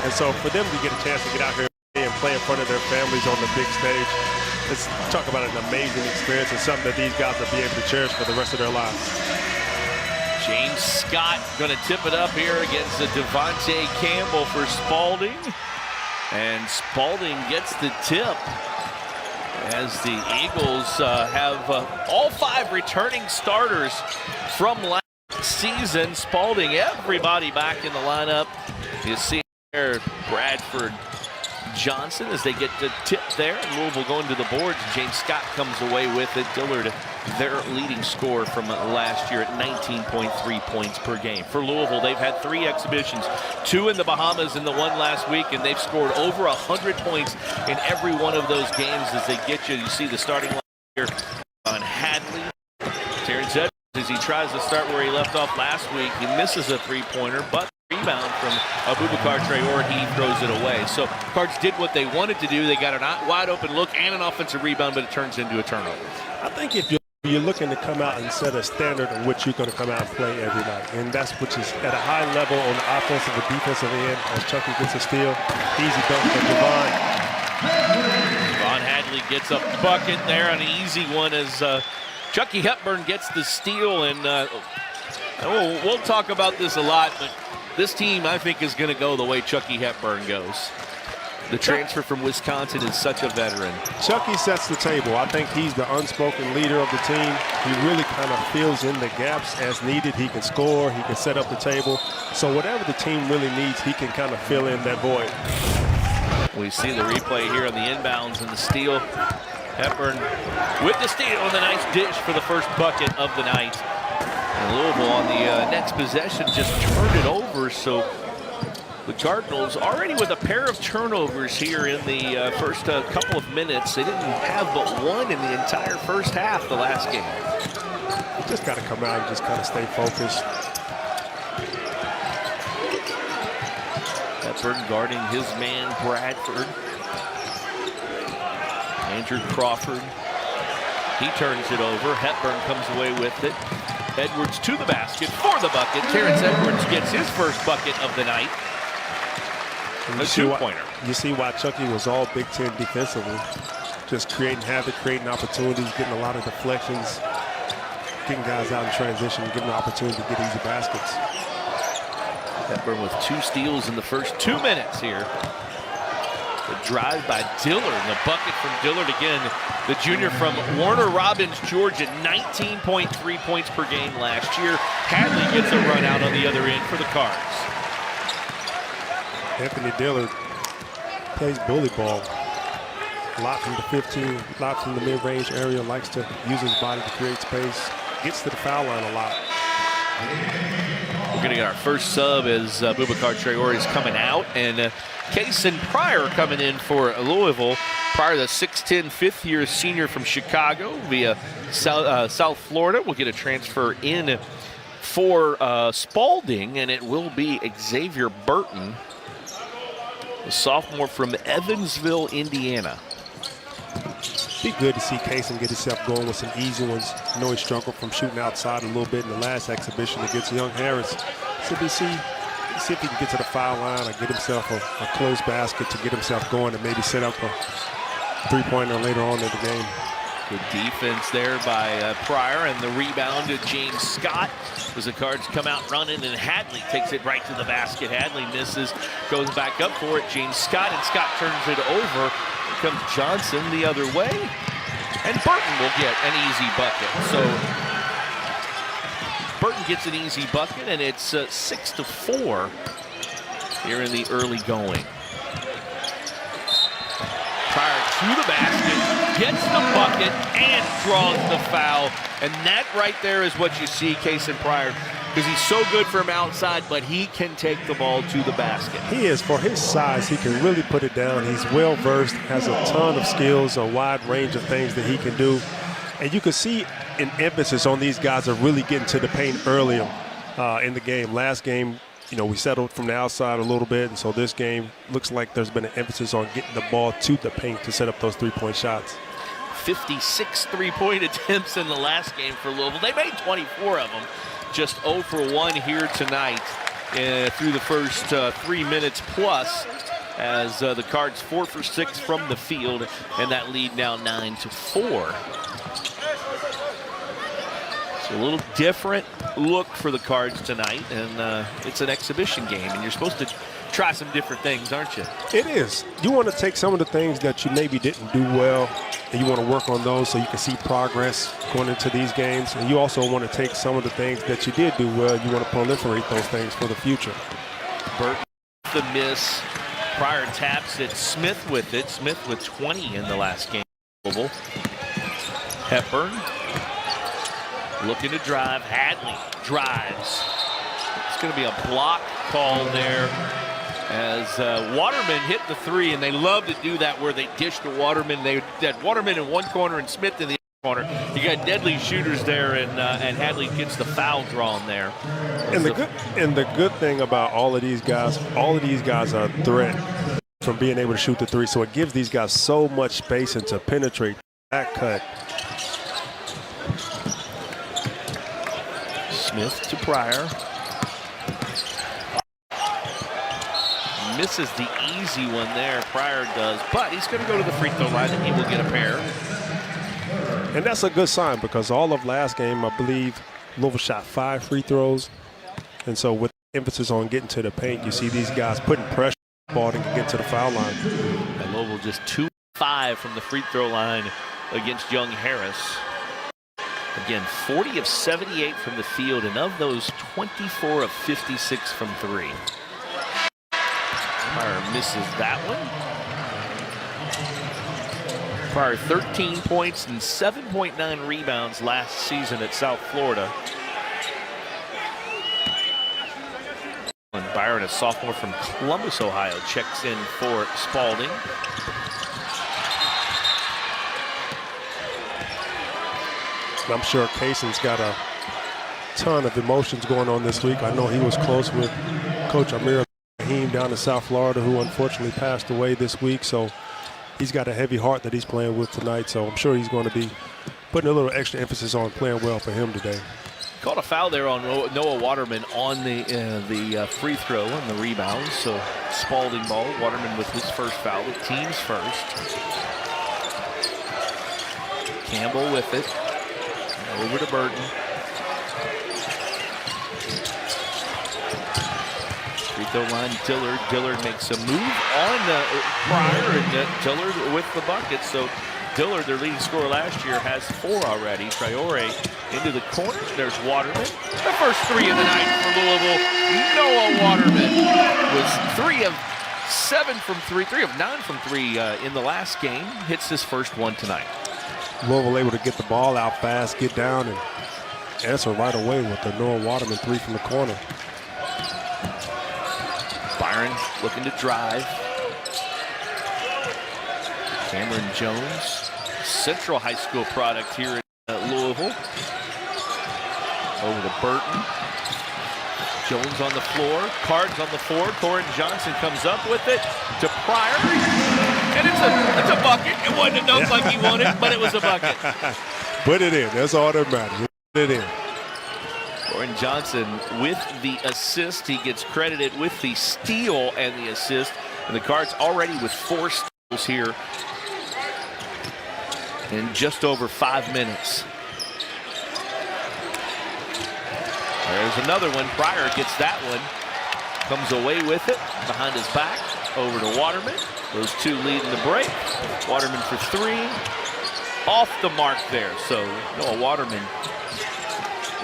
And so for them to get a chance to get out here and play in front of their families on the big stage, let's talk about an amazing experience and something that these guys will be able to cherish for the rest of their lives. James Scott going to tip it up here against the Devontae Campbell for Spalding. And Spalding gets the tip as the Eagles have all 5 returning starters from last season. Spalding, everybody back in the lineup. You see there Bradford Johnson as they get the tip there. Louisville going to the boards. James Scott comes away with it. Dillard, their leading scorer from last year at 19.3 points per game. For Louisville, they've had 3 exhibitions, 2 in the Bahamas and the 1 last week, and they've scored over 100 points in every one of those games as they get you. You see the starting line here on Hadley. Terrence Edwards, as he tries to start where he left off last week, he misses a 3-pointer, but rebound from Abubakar Traore, he throws it away. So Cards did what they wanted to do. They got a wide open look and an offensive rebound, but it turns into a turnover. I think if you're looking to come out and set a standard in which you're going to come out and play every night, and that's which is at a high level on the offensive and defensive end. As Chucky gets a steal, easy dunk for Devon. Devon Hadley gets a bucket there, an easy one as Chucky Hepburn gets the steal. And we'll talk about this a lot, but this team, I think, is going to go the way Chucky Hepburn goes. The transfer from Wisconsin is such a veteran. Chucky sets the table. I think he's the unspoken leader of the team. He really kind of fills in the gaps as needed. He can score. He can set up the table. So whatever the team really needs, he can kind of fill in that void. We see the replay here on the inbounds and the steal. Hepburn with the steal and a nice dish for the first bucket of the night. And Louisville on the next possession just turned it over, so the Cardinals already with a pair of turnovers here in the first couple of minutes. They didn't have but 1 in the entire first half the last game. Just got to come out and just kind of stay focused. Hepburn guarding his man Bradford. Andrew Crawford, he turns it over. Hepburn comes away with it. Edwards to the basket for the bucket. Terrence Edwards gets his first bucket of the night. A 2-pointer. You see why Chucky was all Big Ten defensively. Just creating havoc, creating opportunities, getting a lot of deflections, getting guys out in transition, getting the opportunity to get easy baskets. Hepburn with 2 steals in the first 2 minutes here. The drive by Dillard, and the bucket from Dillard again. The junior from Warner Robins, Georgia, 19.3 points per game last year. Hadley gets a run out on the other end for the Cards. Anthony Dillard plays bully ball. A lot from the 15, a lot from the mid-range area, likes to use his body to create space, gets to the foul line a lot. We're going to get our first sub as Abubakar Traore is coming out, and Kason Pryor coming in for Louisville. Pryor, the 6'10", 5th-year senior from Chicago via South Florida, will get a transfer in for Spalding, and it will be Xavier Burton, a sophomore from Evansville, Indiana. Be good to see Kason get himself going with some easy ones. I know he struggled from shooting outside a little bit in the last exhibition against Young Harris. So we see if he can get to the foul line or get himself a close basket to get himself going and maybe set up a 3-pointer later on in the game. Good defense there by Pryor, and the rebound to James Scott as the Cards come out running, and Hadley takes it right to the basket. Hadley misses, goes back up for it. James Scott, and Scott turns it over. Here comes Johnson the other way, and Burton will get an easy bucket. So Burton gets an easy bucket, and it's 6-4 here in the early going. Pryor to the basket, gets the bucket, and draws the foul. And that right there is what you see Kason Pryor, because he's so good from outside, but he can take the ball to the basket. He is, for his size, he can really put it down. He's well-versed, has a ton of skills, a wide range of things that he can do. And you can see an emphasis on these guys are really getting to the paint earlier in the game. Last game, you know, we settled from the outside a little bit, and so this game looks like there's been an emphasis on getting the ball to the paint to set up those 3-point shots. 56 3-point attempts in the last game for Louisville. They made 24 of them, just 0 for 1 here tonight. through the first 3 minutes plus, as the Cards 4 for 6 from the field, and that lead now 9-4. So a little different look for the Cards tonight, and it's an exhibition game, and you're supposed to try some different things, aren't you? It is. You want to take some of the things that you maybe didn't do well, and you want to work on those so you can see progress going into these games. And you also want to take some of the things that you did do well. You want to proliferate those things for the future. Burton, the miss. Pryor taps it. Smith with it. Smith with 20 in the last game. Hepburn looking to drive. Hadley drives. It's going to be a block call there, as Waterman hit the three, and they love to do that where they dish to Waterman. They had Waterman in one corner and Smith in the other corner. You got deadly shooters there, and Hadley gets the foul drawn there. And the good thing about all of these guys are a threat from being able to shoot the three. So it gives these guys so much space and to penetrate that cut. Smith to Pryor. Misses the easy one there, Pryor does, but he's going to go to the free throw line and he will get a pair. And that's a good sign, because all of last game, I believe, Louisville shot 5 free throws. And so with emphasis on getting to the paint, you see these guys putting pressure on Spalding to get to the foul line. And Louisville just 2-5 from the free throw line against Young Harris. Again, 40 of 78 from the field, and of those, 24 of 56 from three. Pryor misses that one. Pryor 13 points and 7.9 rebounds last season at South Florida. And Byron, a sophomore from Columbus, Ohio, checks in for Spalding. I'm sure Kayson's got a ton of emotions going on this week. I know he was close with Coach Amir down in South Florida, who unfortunately passed away this week. So he's got a heavy heart that he's playing with tonight. So I'm sure he's going to be putting a little extra emphasis on playing well for him today. Called a foul there on Noah Waterman on the free throw and the rebound. So Spalding ball. Waterman with his first foul, the team's first. Campbell with it. Over to Burton. Free throw line, Dillard. Dillard makes a move on Pryor, and Dillard with the bucket. So Dillard, their leading scorer last year, has 4 already. Traore into the corner. There's Waterman. The first 3 of the night for Louisville. Noah Waterman was 3 of 7 from 3, 3 of 9 from 3 in the last game. Hits his first one tonight. Louisville able to get the ball out fast, get down, and answer right away with the Noah Waterman 3 from the corner. Byron looking to drive. Cameron Jones, Central High School product here in Louisville. Over to Burton. Jones on the floor, Cards on the floor. Corin Johnson comes up with it to Pryor. And it's a bucket. It wasn't a dunk like he wanted, but it was a bucket. Put it in. That's all that matters. Put it in. Corin Johnson with the assist. He gets credited with the steal and the assist. And the Cards already with 4 steals here in just over 5 minutes. There's another one. Pryor gets that one. Comes away with it behind his back. Over to Waterman. Those two leading the break. Waterman for 3. Off the mark there. So Noah Waterman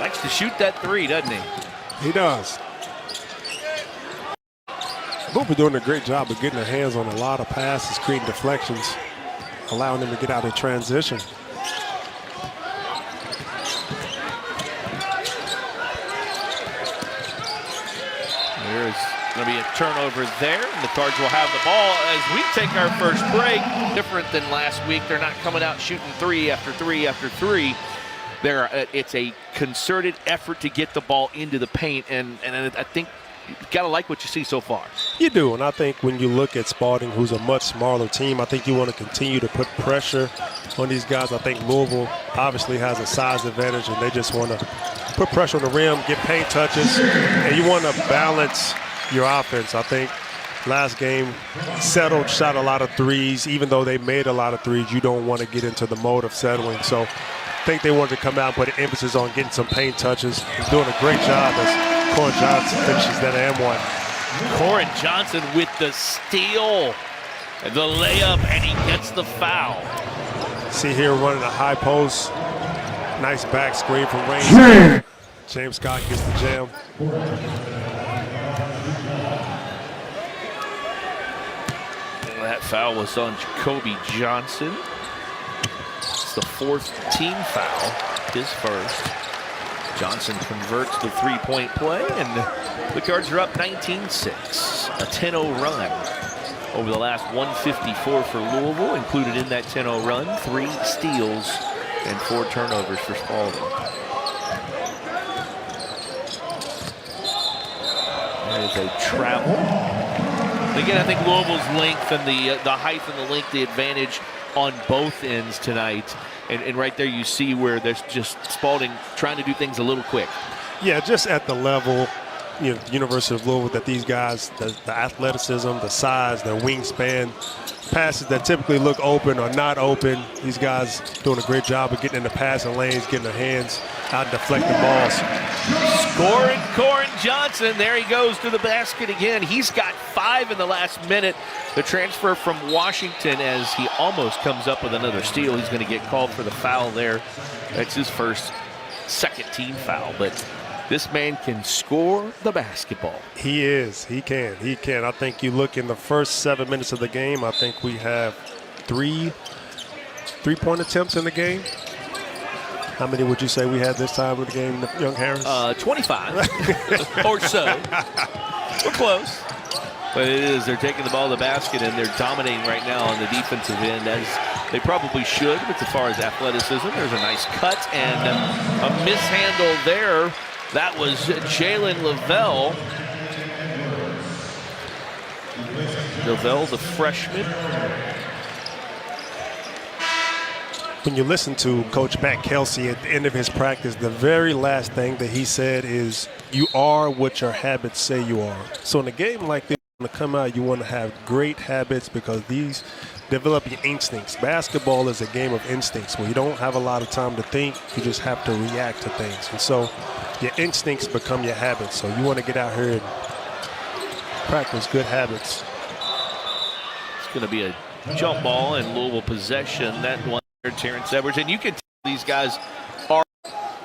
likes to shoot that 3, doesn't he? He does. Louisville doing a great job of getting their hands on a lot of passes, creating deflections, allowing them to get out of transition. There's going to be a turnover there, and the Cards will have the ball as we take our first break. Different than last week. They're not coming out shooting 3 after 3 after 3. It's a concerted effort to get the ball into the paint, and I think you've got to like what you see so far. You do, and I think when you look at Spalding, who's a much smaller team, I think you want to continue to put pressure on these guys. I think Louisville obviously has a size advantage, and they just want to put pressure on the rim, get paint touches, and you want to balance your offense. I think last game, settled, shot a lot of threes. Even though they made a lot of threes, you don't want to get into the mode of settling. So I think they wanted to come out and put an emphasis on getting some paint touches. He's doing a great job as Corin Johnson finishes that and one. Corin Johnson with the steal, the layup, and he gets the foul. See here running a high post. Nice back screen from range. James Scott gets the jam. That foul was on Jacoby Johnson. It's the 4th team foul, his first. Johnson converts the three-point play, and the Cards are up 19-6. A 10-0 run over the last 154 for Louisville. Included in that 10-0 run, 3 steals and 4 turnovers for Spalding. There's a travel. Again, I think Louisville's length and the height and the length, the advantage on both ends tonight. And right there you see where there's just Spalding trying to do things a little quick. Yeah, just at the level, University of Louisville, that these guys, the athleticism, the size, their wingspan, passes that typically look open or not open. These guys doing a great job of getting in the passing lanes, getting their hands out and deflecting balls. Scoring Corin Johnson. There he goes to the basket again. He's got 5 in the last minute. The transfer from Washington, as he almost comes up with another steal. He's going to get called for the foul there. That's his first second team foul, but this man can score the basketball. He is. He can. He can. I think you look in the first 7 minutes of the game, I think we have 3 three-point attempts in the game. How many would you say we had this time in the game, young Harris? 25 or so. We're close. But it is. They're taking the ball to the basket, and they're dominating right now on the defensive end, as they probably should. But as far as athleticism, there's a nice cut and a mishandle there. That was Jalen Lavelle. Lavelle, the freshman. When you listen to Coach Matt Kelsey at the end of his practice, the very last thing that he said is, you are what your habits say you are. So in a game like this, to come out, you want to have great habits, because these develop your instincts. Basketball is a game of instincts where you don't have a lot of time to think, you just have to react to things. And so your instincts become your habits. So you want to get out here and practice good habits. It's going to be a jump ball and Louisville possession. That one there, Terrence Edwards. And you can tell these guys are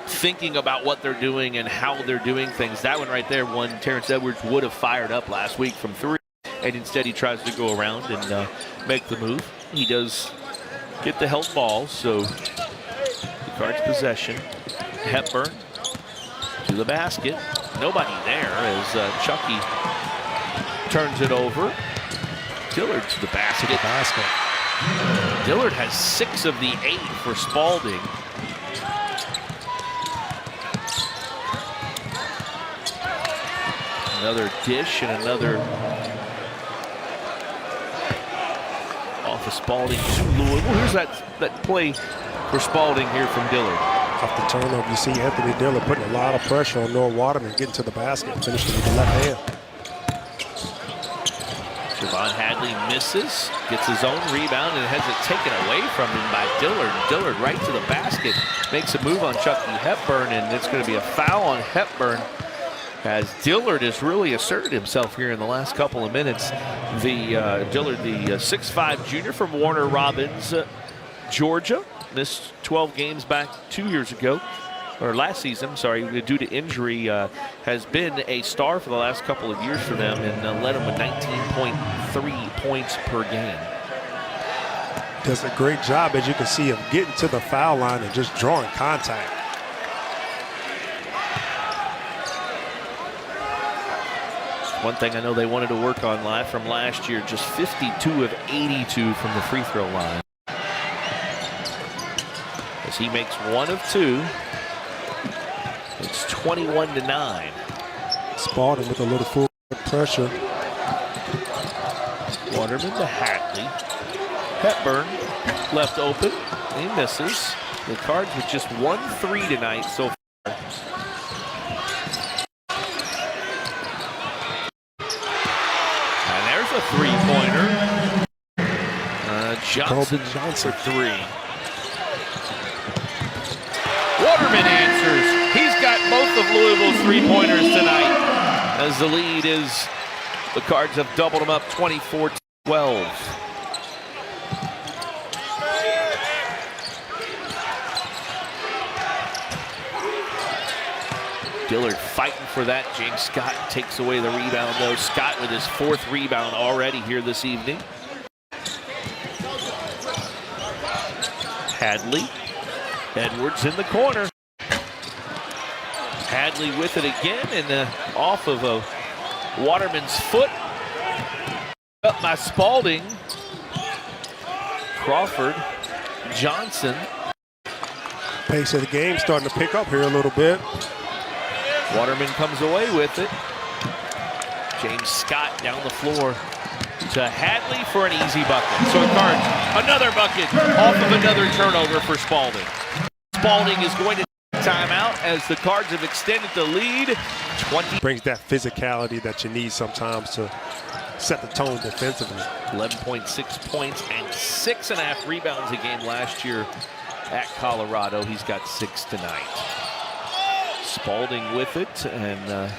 thinking about what they're doing and how they're doing things. That one right there, one Terrence Edwards would have fired up last week from 3, and instead he tries to go around and make the move. He does get the help ball, so the Cards possession. Hepburn to the basket. Nobody there as Chucky turns it over. Dillard to the basket. Dillard has 6 of the 8 for Spalding. Another dish and another off of Spalding to Louisville. Here's that play for Spalding here from Dillard. Off the turnover, you see Anthony Dillard putting a lot of pressure on Noah Waterman, getting to the basket and finishing with the left hand. Javon Hadley misses, gets his own rebound, and has it taken away from him by Dillard. Dillard right to the basket, makes a move on Chucky Hepburn, and it's going to be a foul on Hepburn, as Dillard has really asserted himself here in the last couple of minutes. Dillard, the 6'5" junior from Warner Robins, Georgia, missed 12 games back 2 years ago, or last season, sorry, due to injury, has been a star for the last couple of years for them, and led them with 19.3 points per game. Does a great job, as you can see, of getting to the foul line and just drawing contact. One thing I know they wanted to work on live from last year, just 52 of 82 from the free throw line. As he makes 1 of 2. It's 21-9. Spalding with a little full pressure. Waterman to Hadley. Hepburn left open. He misses. The Cards with just 1 3 tonight so far. Johnson for three. Waterman answers. He's got both of Louisville's three-pointers tonight, as the lead is, the Cards have doubled them up 24-12. Dillard fighting for that. James Scott takes away the rebound, though. Scott with his fourth rebound already here this evening. Hadley. Edwards in the corner. Hadley with it again, and off of a Waterman's foot. Up by Spalding. Crawford. Johnson. Pace of the game starting to pick up here a little bit. Waterman comes away with it. James Scott down the floor to Hadley for an easy bucket. So Cards, another bucket off of another turnover for Spalding. Spalding is going to take timeout as the Cards have extended the lead. Brings that physicality that you need sometimes to set the tone defensively. 11.6 points and 6.5 rebounds a game last year at Colorado. He's got 6 tonight. Spalding with it, and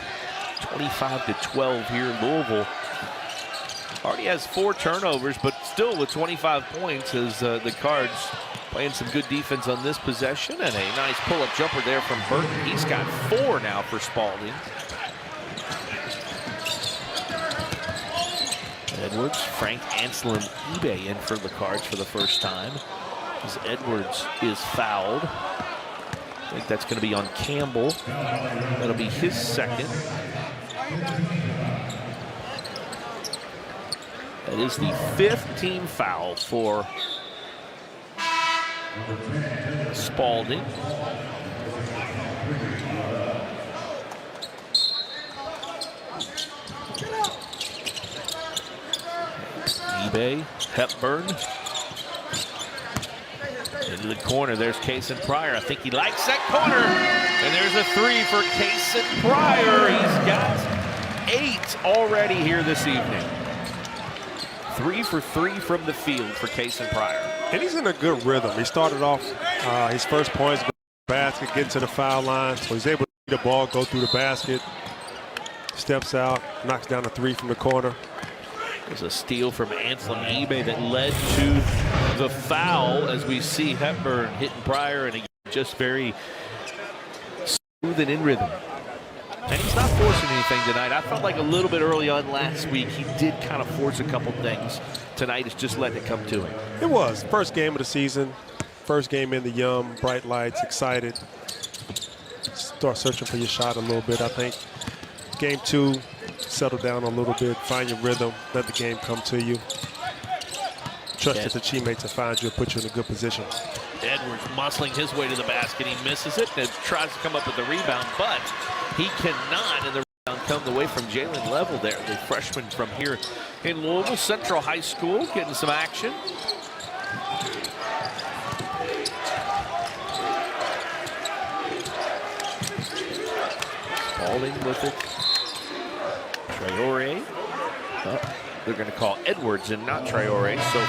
25-12 here in Louisville. Already has 4 turnovers, but still with 25 points as the Cards playing some good defense on this possession, and a nice pull-up jumper there from Burton. He's got 4 now for Spalding. Edwards, Frank Anselm eBay in for the Cards for the first time, as Edwards is fouled. I think that's going to be on Campbell. That'll be his second. That is the 5th team foul for Spalding. eBay, Hepburn. Into the corner, there's Cason Pryor. I think he likes that corner. And there's a 3 for Cason Pryor. He's got 8 already here this evening. 3 for 3 from the field for Cason Pryor. And he's in a good rhythm. He started off his first points, basket, getting to the foul line. So he's able to get the ball, go through the basket, steps out, knocks down a 3 from the corner. There's a steal from Anselm eBay that led to the foul, as we see Hepburn hitting Pryor, and just very smooth and in rhythm. And he's not forcing anything tonight. I felt like a little bit early on last week he did kind of force a couple things. Tonight is just letting it come to him. It was first game of the season, first game in the Yum, bright lights, excited. Start searching for your shot a little bit. I think game 2, settle down a little bit, find your rhythm, let the game come to you. Trust that the teammates will find you and put you in a good position. Edwards muscling his way to the basket. He misses it and tries to come up with the rebound, but he cannot. And the rebound comes away from Jalen Level there, the freshman from here in Louisville Central High School, getting some action. Spalding with it. Traore. They're going to call Edwards and not Traore. So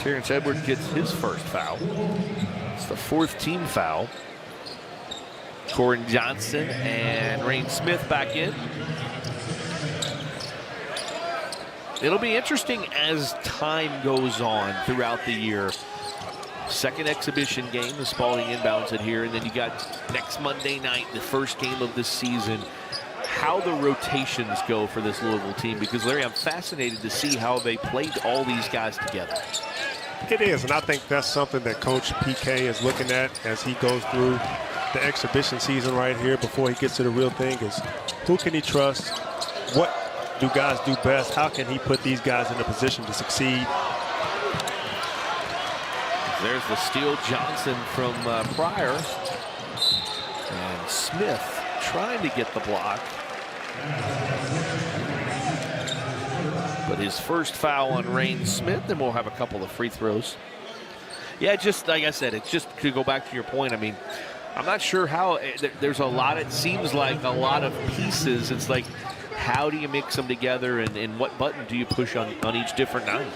Terrence Edwards gets his first foul. It's the 4th team foul. Corin Johnson and Rain Smith back in. It'll be interesting as time goes on throughout the year. Second exhibition game, the Spalding inbounds it here, and then you got next Monday night, the first game of this season. How the rotations go for this Louisville team, because Larry, I'm fascinated to see how they played all these guys together. It is, and I think that's something that Coach PK is looking at as he goes through the exhibition season right here before he gets to the real thing, is who can he trust? What do guys do best? How can he put these guys in a position to succeed? There's the steal, Johnson from Pryor. And Smith trying to get the block. But his first foul on Rain Smith, and we'll have a couple of free throws. Yeah, just like I said, it's just to go back to your point. I mean, I'm not sure how, there's a lot, it seems like a lot of pieces. It's like, how do you mix them together, and what button do you push on each different night?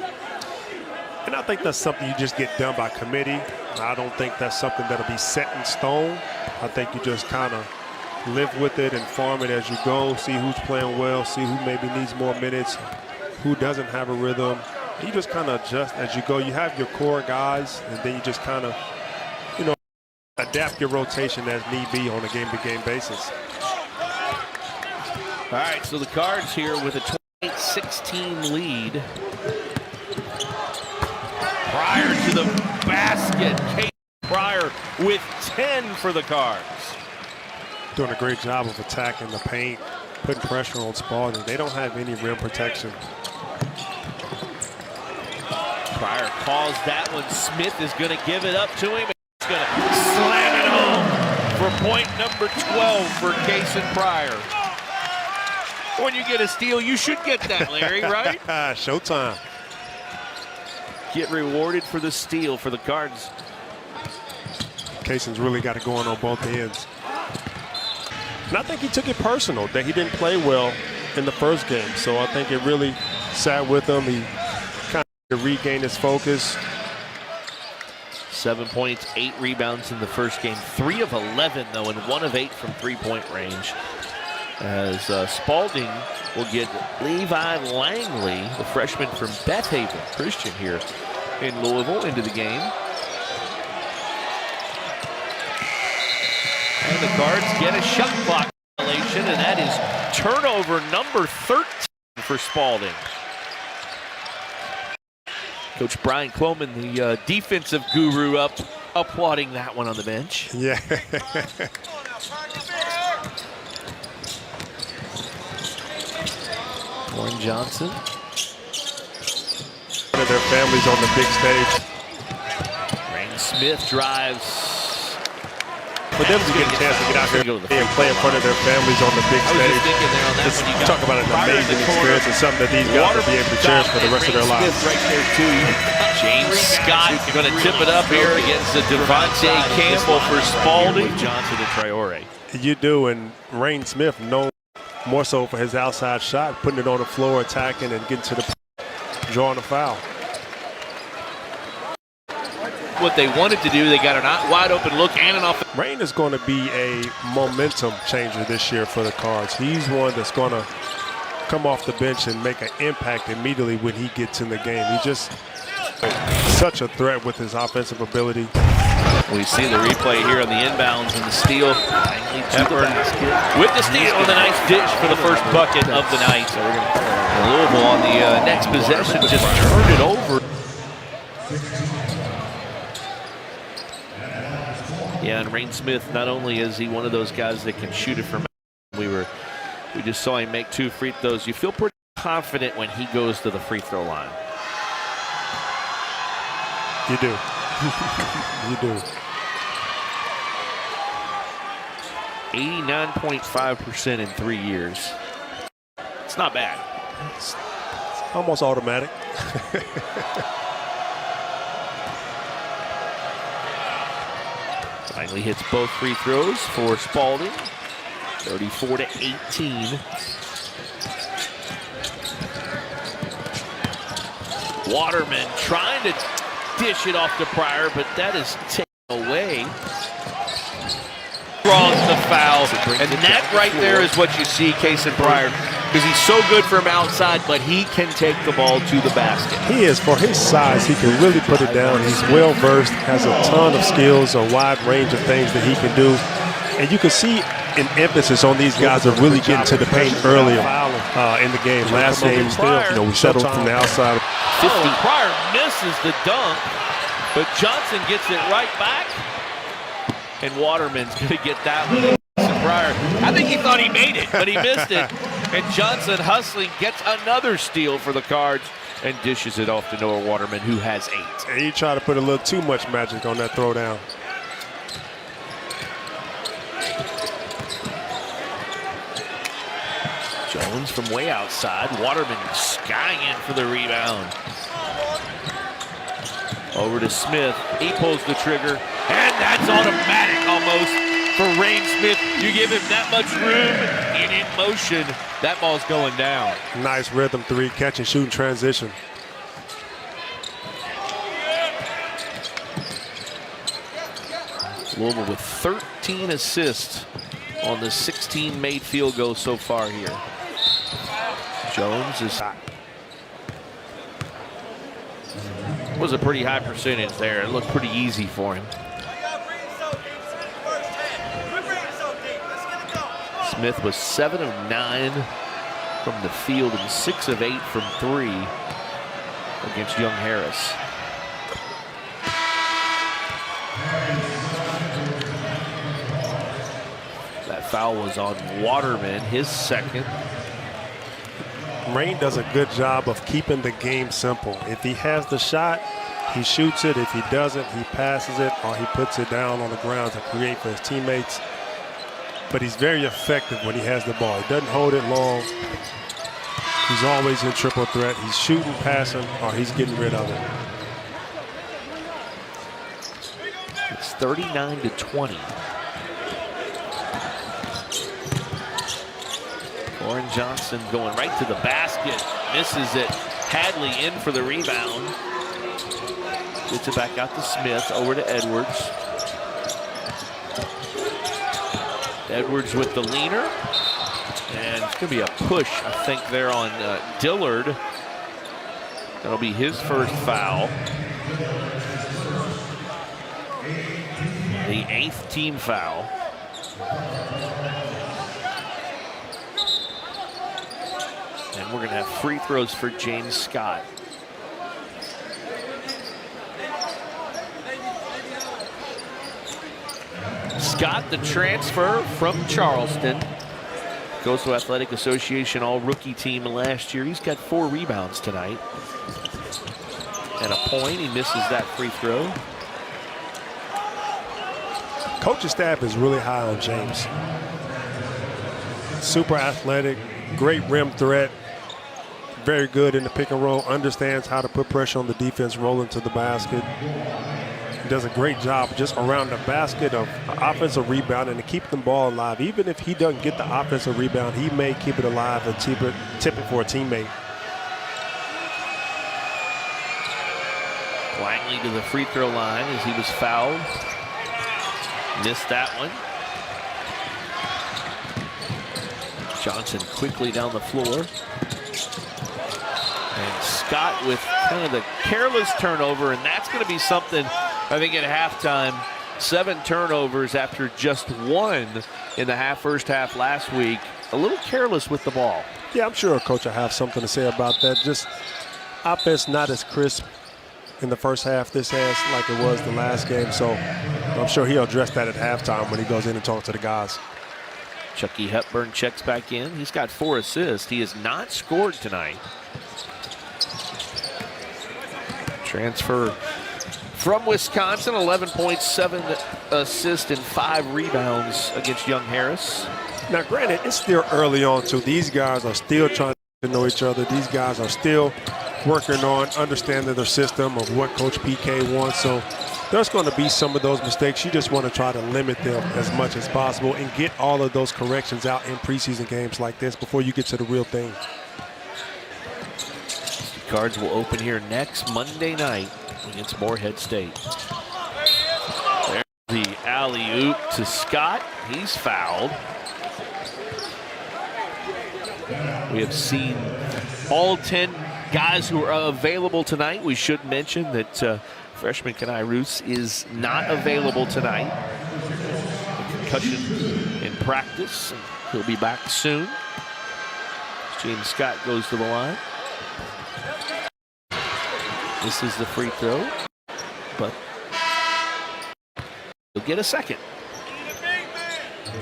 And I think that's something you just get done by committee. I don't think that's something that'll be set in stone. I think you just kind of live with it and farm it as you go, see who's playing well, see who maybe needs more minutes, who doesn't have a rhythm. You just kind of adjust as you go. You have your core guys, and then you just kind of, you know, adapt your rotation as need be on a game-to-game basis. All right, so the Cards here with a 28-16 lead. Pryor to the basket. Casey Pryor with 10 for the Cards. Doing a great job of attacking the paint, putting pressure on Spalding. They don't have any rim protection. Pryor calls that one. Smith is going to give it up to him. He's going to slam it home for point number 12 for Casey Pryor. When you get a steal, you should get that, Larry, right? Showtime. Get rewarded for the steal for the Cards. Casey's really got it going on both ends. And I think he took it personal that he didn't play well in the first game. So I think it really sat with him. He kind of regained his focus. 7 points, 8 rebounds in the first game. 3 of 11, though, and 1 of 8 from three-point range. As Spalding will get Levi Langley, the freshman from Beth Haven Christian here in Louisville, into the game. And the Cards get a shot clock violation, and that is turnover number 13 for Spalding. Coach Brian Cloman, the defensive guru, applauding that one on the bench. Yeah. Warren Johnson. Their families on the big stage. Rain Smith drives. For them to get a chance to get out here and play in front of their families on the big stage. Just talk about an amazing experience and something that these guys will be able to cherish for the rest of their lives. Right there too. James Scott going to tip it up here against the Devontae Campbell for Spalding. Johnson and Traore. You do, and Rain Smith known more so for his outside shot, putting it on the floor, attacking, and getting to the drawing a foul. What they wanted to do, they got an wide open look and an off. Rain is going to be a momentum changer this year for the Cards. He's one that's going to come off the bench and make an impact immediately when he gets in the game. He's just such a threat with his offensive ability. We see the replay here on the inbounds and the steal. With the steal and a nice dish for the first bucket of the night. Louisville on the next possession just turned it over. Yeah, and Rain Smith, not only is he one of those guys that can shoot it from, we just saw him make 2 free throws. You feel pretty confident when he goes to the free throw line. You do. You do. 89.5% in 3 years. It's not bad. It's almost automatic. Finally hits both free throws for Spalding. 34-18. Waterman trying to dish it off to Pryor, but that is taken away. Draws the foul, and that right there is what you see Casey Pryor, because he's so good from outside, but he can take the ball to the basket. He is, for his size, he can really put it down. He's well versed, has a ton of skills, a wide range of things that he can do. And you can see an emphasis on these guys of really getting to the paint earlier in the game. Last game, we settled from the outside. 50. Pryor misses the dunk, but Johnson gets it right back. And Waterman's going to get that one. Pryor, I think he thought he made it, but he missed it. And Johnson hustling gets another steal for the Cards and dishes it off to Noah Waterman, who has 8. And he tried to put a little too much magic on that throwdown. Jones from way outside. Waterman skying in for the rebound. Over to Smith. He pulls the trigger. And that's automatic almost for Rain Smith. You give him that much room and in motion, that ball's going down. Nice rhythm 3, catch and shoot in transition. Louisville with 13 assists on the 16 made field goals so far here. Jones is hot. Was a pretty high percentage there. It looked pretty easy for him. Smith was 7 of 9 from the field and 6 of 8 from 3 against Young Harris. That foul was on Waterman, his second. Rain does a good job of keeping the game simple. If he has the shot, he shoots it. If he doesn't, he passes it or he puts it down on the ground to create for his teammates. But he's very effective when he has the ball. He doesn't hold it long. He's always in triple threat. He's shooting, passing, or he's getting rid of it. It's 39-20. Warren Johnson going right to the basket. Misses it. Hadley in for the rebound. Gets it back out to Smith. Over to Edwards. Edwards with the leaner. And it's going to be a push, I think, there on Dillard. That'll be his first foul. The 8th team foul. And we're going to have free throws for James Scott. Scott, the transfer from Charleston, goes to Athletic Association All-Rookie team last year. He's got 4 rebounds tonight. And a point. He misses that free throw. Coaching staff is really high on James. Super athletic, great rim threat, very good in the pick and roll, understands how to put pressure on the defense, rolling to the basket. He does a great job just around the basket of offensive rebound and to keep the ball alive. Even if he doesn't get the offensive rebound, he may keep it alive and tip it for a teammate. Langley to the free throw line as he was fouled. Missed that one. Johnson quickly down the floor. And Scott with kind of the careless turnover, and that's going to be something, I think, at halftime. 7 turnovers after just 1 in the first half last week. A little careless with the ball. Yeah, I'm sure Coach will have something to say about that. Just offense not as crisp in the first half this has like it was the last game. So I'm sure he'll address that at halftime when he goes in and talks to the guys. Chucky Hepburn checks back in. He's got 4 assists. He has not scored tonight. Transfer from Wisconsin, 11.7 assists and 5 rebounds against Young Harris. Now, granted, it's still early on, too. These guys are still trying to know each other. These guys are still working on understanding their system of what Coach PK wants. So there's going to be some of those mistakes. You just want to try to limit them as much as possible and get all of those corrections out in preseason games like this before you get to the real thing. Cards will open here next Monday night against Morehead State. There's the alley-oop to Scott. He's fouled. We have seen all 10 guys who are available tonight. We should mention that freshman Kenai Roos is not available tonight. A concussion in practice, and he'll be back soon. James Scott goes to the line. This is the free throw, but he'll get a second.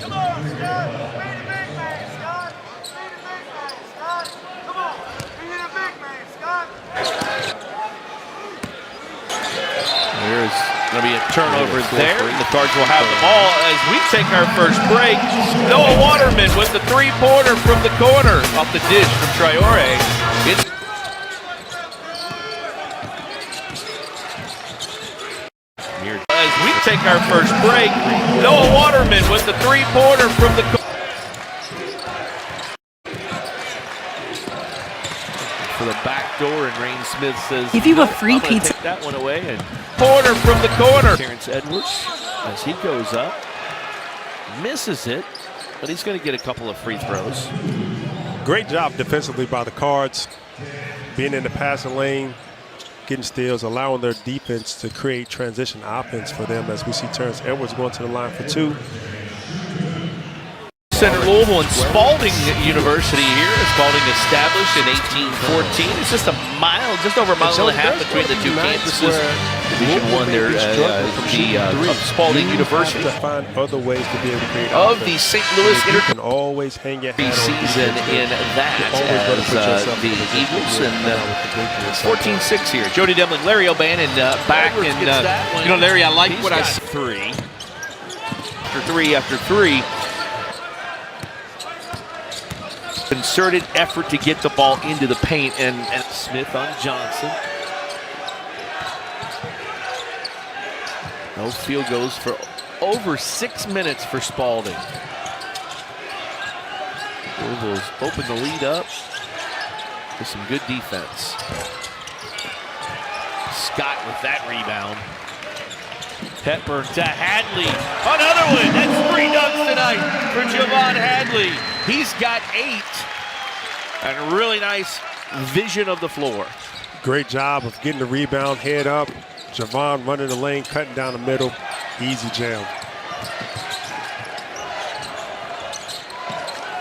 Come on, Scott. Be the big man, Scott. Be the big man, Scott. Come on. Be the big man, Scott. There's going to be a turnover there. The Cards will have the ball as we take our first break. Noah Waterman with the 3-pointer from the corner off the dish from Traore. As we take our first break, Noah Waterman with the 3-pointer from the corner. For the back door, and Rain Smith says, give you a free pizza. Take that one away, and Porter from the corner. Terrence Edwards as he goes up, misses it, but he's going to get a couple of free throws. Great job defensively by the Cards, being in the passing lane, getting steals, allowing their defense to create transition offense for them as we see Terrence Edwards going to the line for two. Center Louisville and Spalding University here. Spalding established in 1814. It's just a mile, just over a mile and a half between the two campuses. Division I there, of Spalding University. To find other ways to be able to create of the St. Louis you can always hang your hat season in that as the Eagles and 14-6 here. Jody Demling, Larry O'Bannon back, and you know, Larry, I like what I see. Three after three. Concerted effort to get the ball into the paint, and Smith on Johnson. No field goals for over 6 minutes for Spalding. Louisville's opened the lead up with some good defense. Scott with that rebound. Hepburn to Hadley. Another one. That's 3 dunks tonight for Javon Hadley. He's got 8. And really nice vision of the floor. Great job of getting the rebound, head up. Javon running the lane, cutting down the middle. Easy jam.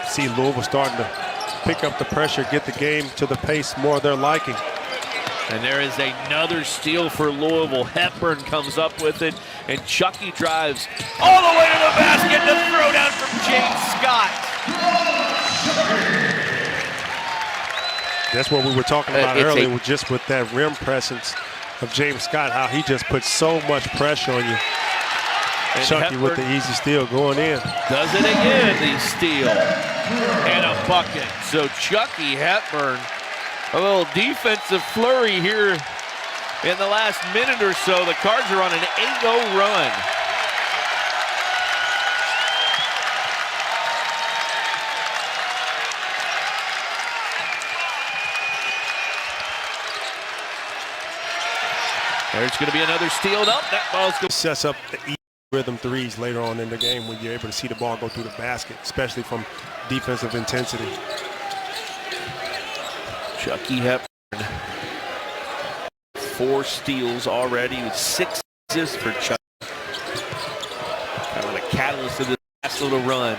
See Louisville starting to pick up the pressure, get the game to the pace more their liking. And there is another steal for Louisville. Hepburn comes up with it, and Chucky drives all the way to the basket. The throwdown from James Scott. That's what we were talking about earlier, with that rim presence of James Scott, how he just puts so much pressure on you. And Chucky Hepburn with the easy steal going in. Does it again, the steal. And a bucket. So Chucky Hepburn, a little defensive flurry here in the last minute or so. The Cards are on an 8-0 run. There's going to be another steal. Nope, that ball's going to sets up the rhythm threes later on in the game when you're able to see the ball go through the basket, especially from defensive intensity. Chucky Hepburn, 4 steals already with 6 assists for Chucky. Kind of a catalyst of this last little run.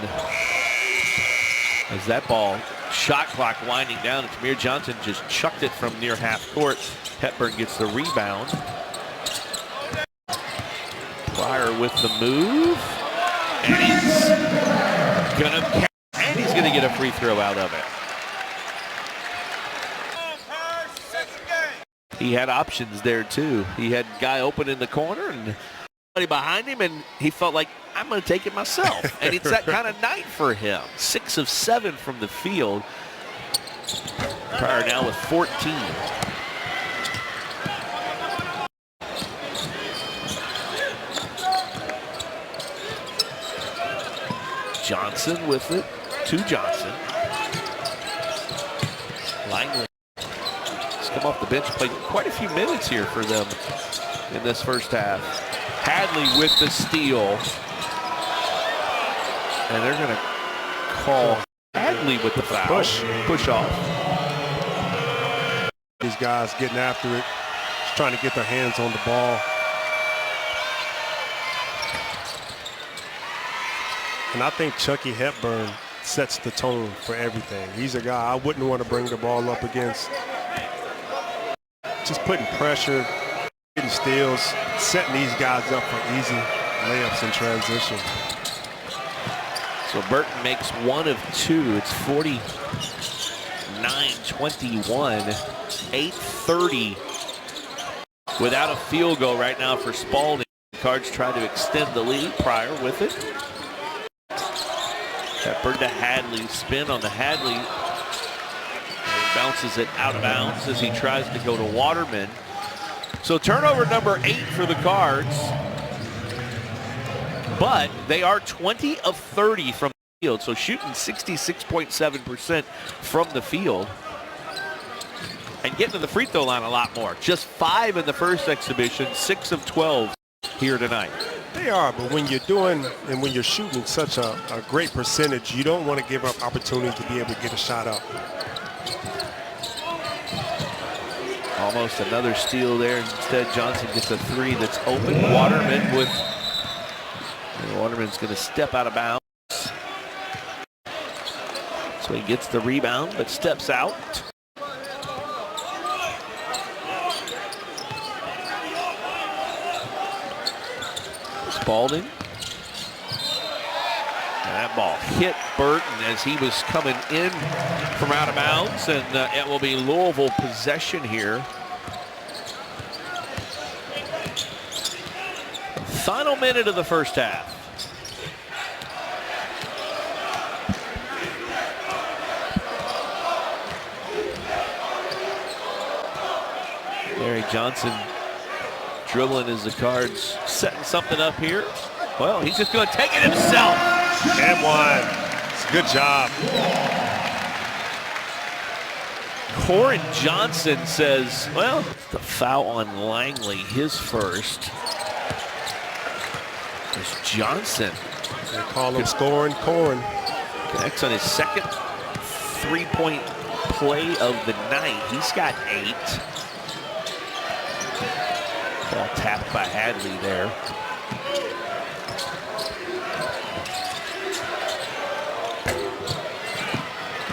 As that ball, shot clock winding down, and Tamir Johnson just chucked it from near half court. Hepburn gets the rebound. Pryor with the move, and he's gonna get a free throw out of it. He had options there too. He had a guy open in the corner and somebody behind him, and he felt like, I'm gonna take it myself. And it's that kind of night for him. 6 of 7 from the field. Pryor now with 14. Johnson with it to Johnson. Langley has come off the bench, played quite a few minutes here for them in this first half. Hadley with the steal. And they're going to call Hadley with the foul. Push off. These guys getting after it, just trying to get their hands on the ball. And I think Chucky Hepburn sets the tone for everything. He's a guy I wouldn't want to bring the ball up against. Just putting pressure, getting steals, setting these guys up for easy layups in transition. So Burton makes 1 of 2. It's 49-21, 8:30 without a field goal right now for Spalding. The Cards try to extend the lead. Pryor with it. Hepburn to Hadley, spin on the Hadley. And bounces it out of bounds as he tries to go to Waterman. So turnover number 8 for the Cards. But they are 20 of 30 from the field, so shooting 66.7% from the field. And getting to the free throw line a lot more. Just 5 in the first exhibition, 6 of 12 here tonight. They are, but when you're doing and when you're shooting such a great percentage, you don't want to give up opportunities to be able to get a shot up. Almost another steal there. Instead, Johnson gets a three that's open. Waterman's going to step out of bounds. So he gets the rebound, but steps out. Spalding. And that ball hit Burton as he was coming in from out of bounds, and it will be Louisville possession here. Final minute of the first half. Larry Johnson dribbling as the Cards setting something up here. Well, he's just going to take it himself. And one. It's a good job. Corin Johnson says, well, the foul on Langley, his first. It's Johnson. They call him scoring Corin. Connects on his second three-point play of the night. He's got 8. Ball tapped by Hadley there.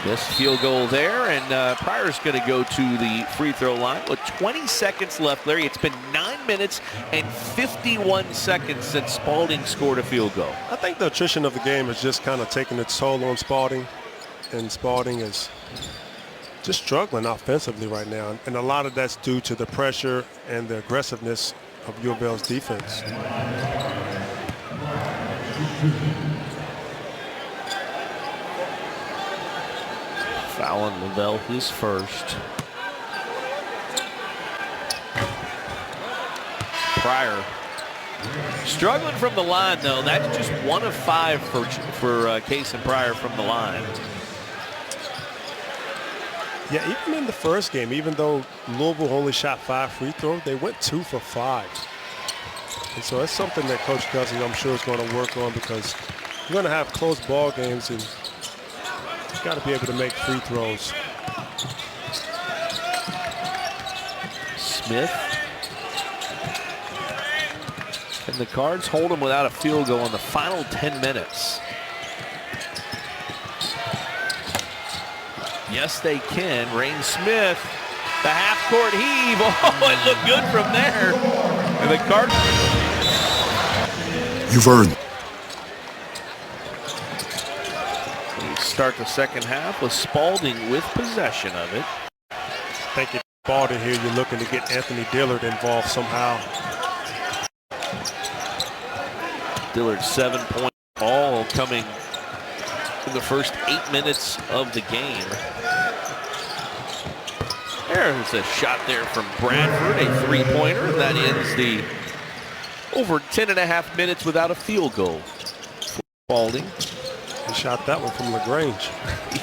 This field goal there, and Pryor's going to go to the free throw line with 20 seconds left. Larry, it's been 9 minutes and 51 seconds since Spalding scored a field goal. I think the attrition of the game has just kind of taken its toll on Spalding, and Spalding is just struggling offensively right now, and a lot of that's due to the pressure and the aggressiveness of U of L's defense. Foul on Lavelle, his first. Pryor struggling from the line, though. That's just 1 of 5 for Case and Pryor from the line. Yeah, even in the first game, even though Louisville only shot 5 free throws, they went 2 for 5. And so that's something that Coach Cousins, I'm sure, is going to work on, because you're going to have close ball games, and you've got to be able to make free throws. Smith. And the Cards hold him without a field goal in the final 10 minutes. Yes, they can. Rain Smith, the half-court heave. Oh, it looked good from there. And the Cards. You've earned. We start the second half with Spalding with possession of it. I think if Spalding here, you're looking to get Anthony Dillard involved somehow. Dillard's 7-point ball coming in the first 8 minutes of the game. There's a shot there from Bradford, a three-pointer, and that ends the over 10.5 minutes without a field goal for Spalding. He shot that one from LaGrange.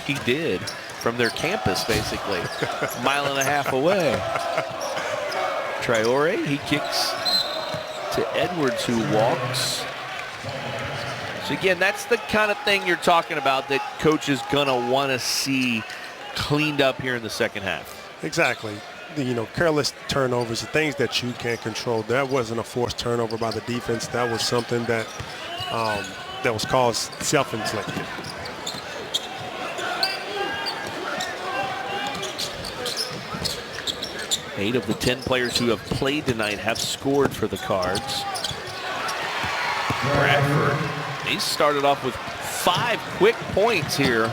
He did, from their campus, basically, a mile and a half away. Traore, he kicks to Edwards, who walks. So again, that's the kind of thing you're talking about that coach is gonna want to see cleaned up here in the second half. Exactly. You know, careless turnovers, the things that you can't control. That wasn't a forced turnover by the defense. That was something that that was caused self-inflicted. Eight of the 10 players who have played tonight have scored for the Cards. Bradford, he started off with 5 quick points here.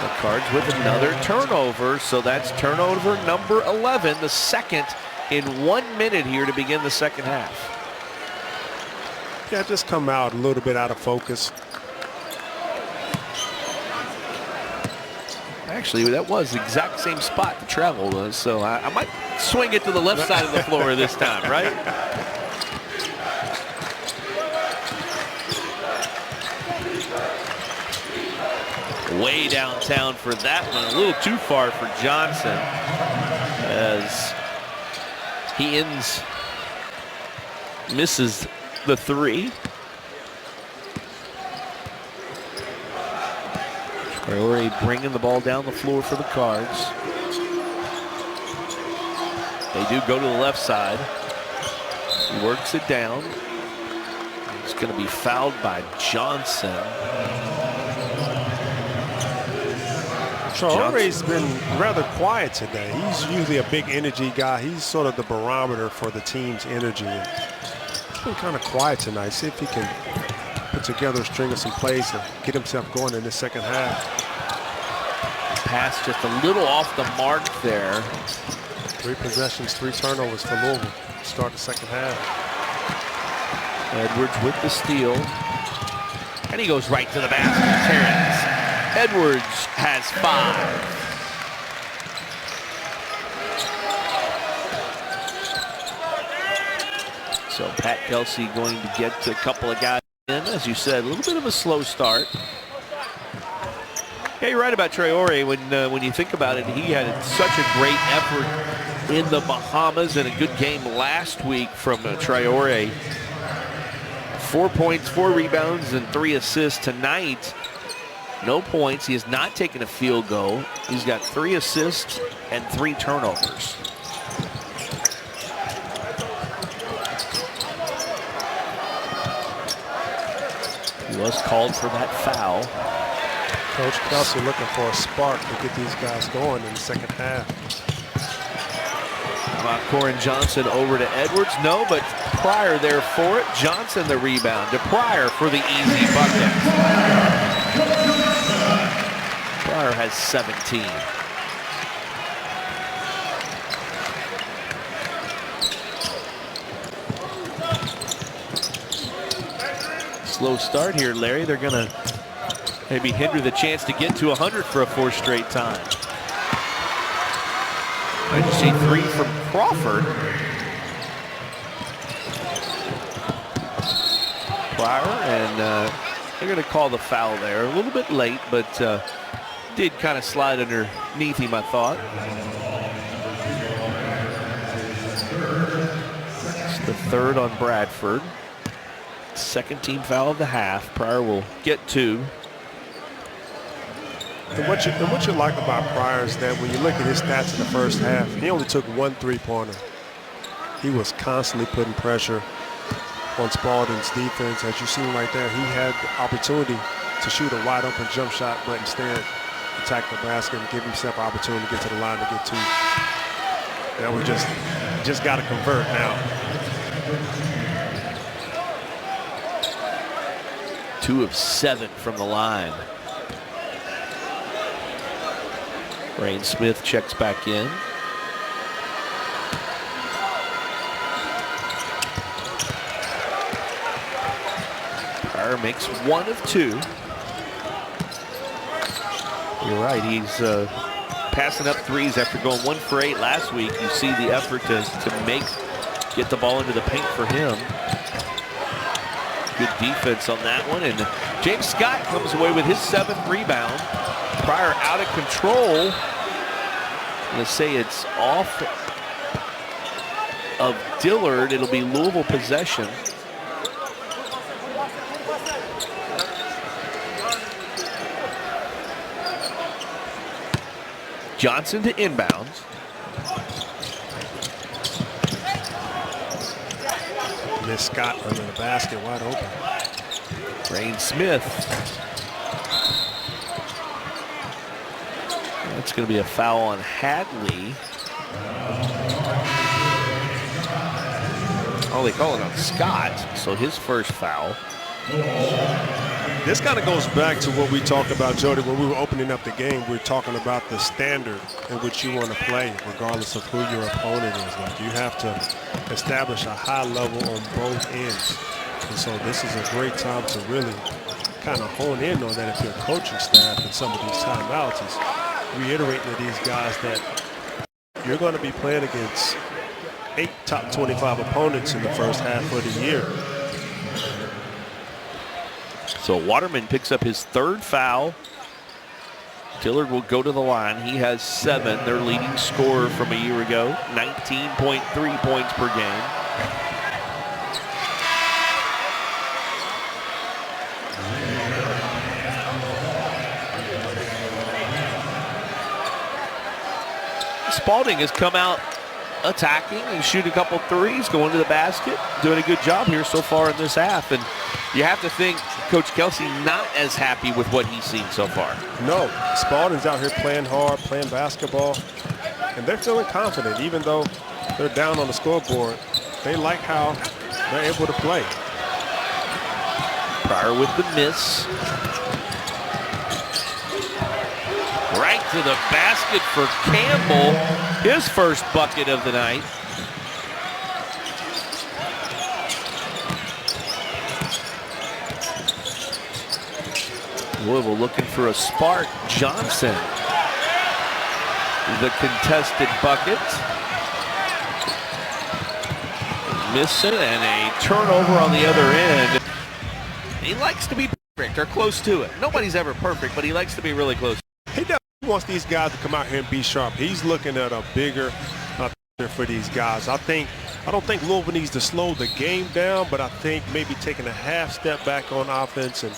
The Cards with another turnover, so that's turnover number 11, the second in 1 minute here to begin the second half. Yeah, just come out a little bit out of focus. Actually, that was the exact same spot the travel was, so I might swing it to the left side of the floor this time, right? Way downtown for that one, a little too far for Johnson, as he misses the three. Traore bringing the ball down the floor for the Cards. They do go to the left side. He works it down. It's going to be fouled by Johnson. Traore's been rather quiet today. He's usually a big energy guy. He's sort of the barometer for the team's energy. He's been kind of quiet tonight. See if he can put together a string of some plays and get himself going in the second half. Pass just a little off the mark there. 3 possessions, 3 turnovers for Louisville. Start the second half. Edwards with the steal. And he goes right to the basket. Terrence Edwards has 5. So Pat Kelsey going to get a couple of guys in. As you said, a little bit of a slow start. Yeah, you're right about Traore. When you think about it, he had such a great effort in the Bahamas and a good game last week from Traore. 4 points, 4 rebounds, and 3 assists tonight. No points. He has not taken a field goal. He's got 3 assists and 3 turnovers. He was called for that foul. Coach Kelsey looking for a spark to get these guys going in the second half. Corin Johnson over to Edwards. No, but Pryor there for it. Johnson the rebound to Pryor for the easy bucket. Pryor has 17. Slow start here, Larry. They're going to maybe hinder the chance to get to 100 for a 4th straight time. I just see 3 from Crawford. Pryor, and they're going to call the foul there. A little bit late, but did kind of slide underneath him, I thought. It's the 3rd on Bradford. 2nd team foul of the half. Pryor will get 2. And what you like about Pryor is that when you look at his stats in the first half, he only took 1 3-pointer. He was constantly putting pressure on Spalding's defense. As you seen right there, he had the opportunity to shoot a wide open jump shot, but instead attack the basket and give himself an opportunity to get to the line to get 2. That was just got to convert now. 2 of 7 from the line. Rain Smith checks back in. Pryor makes 1 of 2. You're right, he's passing up 3s after going 1 for 8 last week. You see the effort to get the ball into the paint for him. Good defense on that one, and James Scott comes away with his 7th rebound. Pryor out of control. I'm going to say it's off of Dillard. It'll be Louisville possession. Johnson to inbounds. Miss Scott under the basket, wide open. Rain Smith. That's going to be a foul on Hadley. Oh, they call it on Scott, so his first foul. This kind of goes back to what we talked about, Jody, when we were opening up the game. We were talking about the standard in which you want to play, regardless of who your opponent is. Like, you have to establish a high level on both ends. And so this is a great time to really kind of hone in on that if you're a coaching staff and some of these timeouts is reiterating to these guys that you're going to be playing against 8 top 25 opponents in the first half of the year. So Waterman picks up his 3rd foul. Dillard will go to the line. He has 7, their leading scorer from a year ago, 19.3 points per game. Spalding has come out attacking and shooting a couple threes, going to the basket, doing a good job here so far in this half. And you have to think Coach Kelsey not as happy with what he's seen so far. No, Spalding's out here playing hard, playing basketball, and they're feeling confident even though they're down on the scoreboard. They like how they're able to play. Pryor with the miss. Right to the basket for Campbell, his first bucket of the night. Louisville looking for a spark. Johnson, the contested bucket. Missing, and a turnover on the other end. He likes to be perfect or close to it. Nobody's ever perfect, but he likes to be really close. He definitely wants these guys to come out here and be sharp. He's looking at a bigger picture for these guys. I don't think Louisville needs to slow the game down, but I think maybe taking a half step back on offense and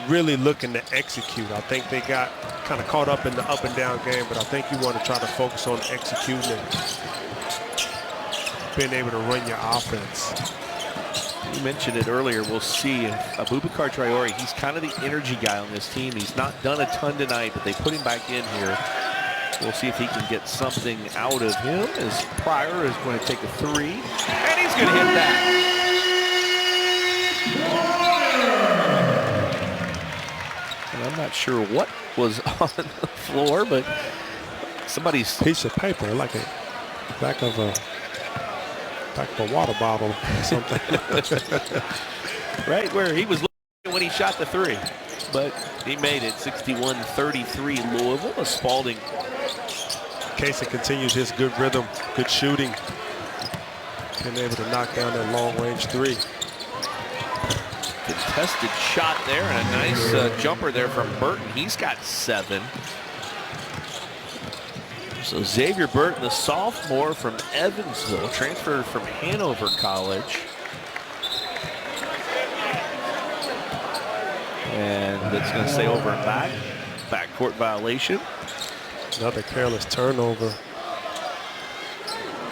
really looking to execute. I think they got kind of caught up in the up and down game, but I think you want to try to focus on executing and being able to run your offense. You mentioned it earlier. We'll see. Abubakar Traore, he's kind of the energy guy on this team. He's not done a ton tonight, but they put him back in here. We'll see if he can get something out of him as Pryor is going to take a three. And he's going to hit that. And I'm not sure what was on the floor, but somebody's piece of paper, like a back of a water bottle or something. Right where he was looking when he shot the three. But he made it. 61-33 Louisville. A Spalding. Casey continues his good rhythm, good shooting. Been able to knock down that long-range three. Contested shot there, and a nice jumper there from Burton. He's got 7. So Xavier Burton, the sophomore from Evansville, transferred from Hanover College. And that's going to stay over and back. Backcourt violation. Another careless turnover.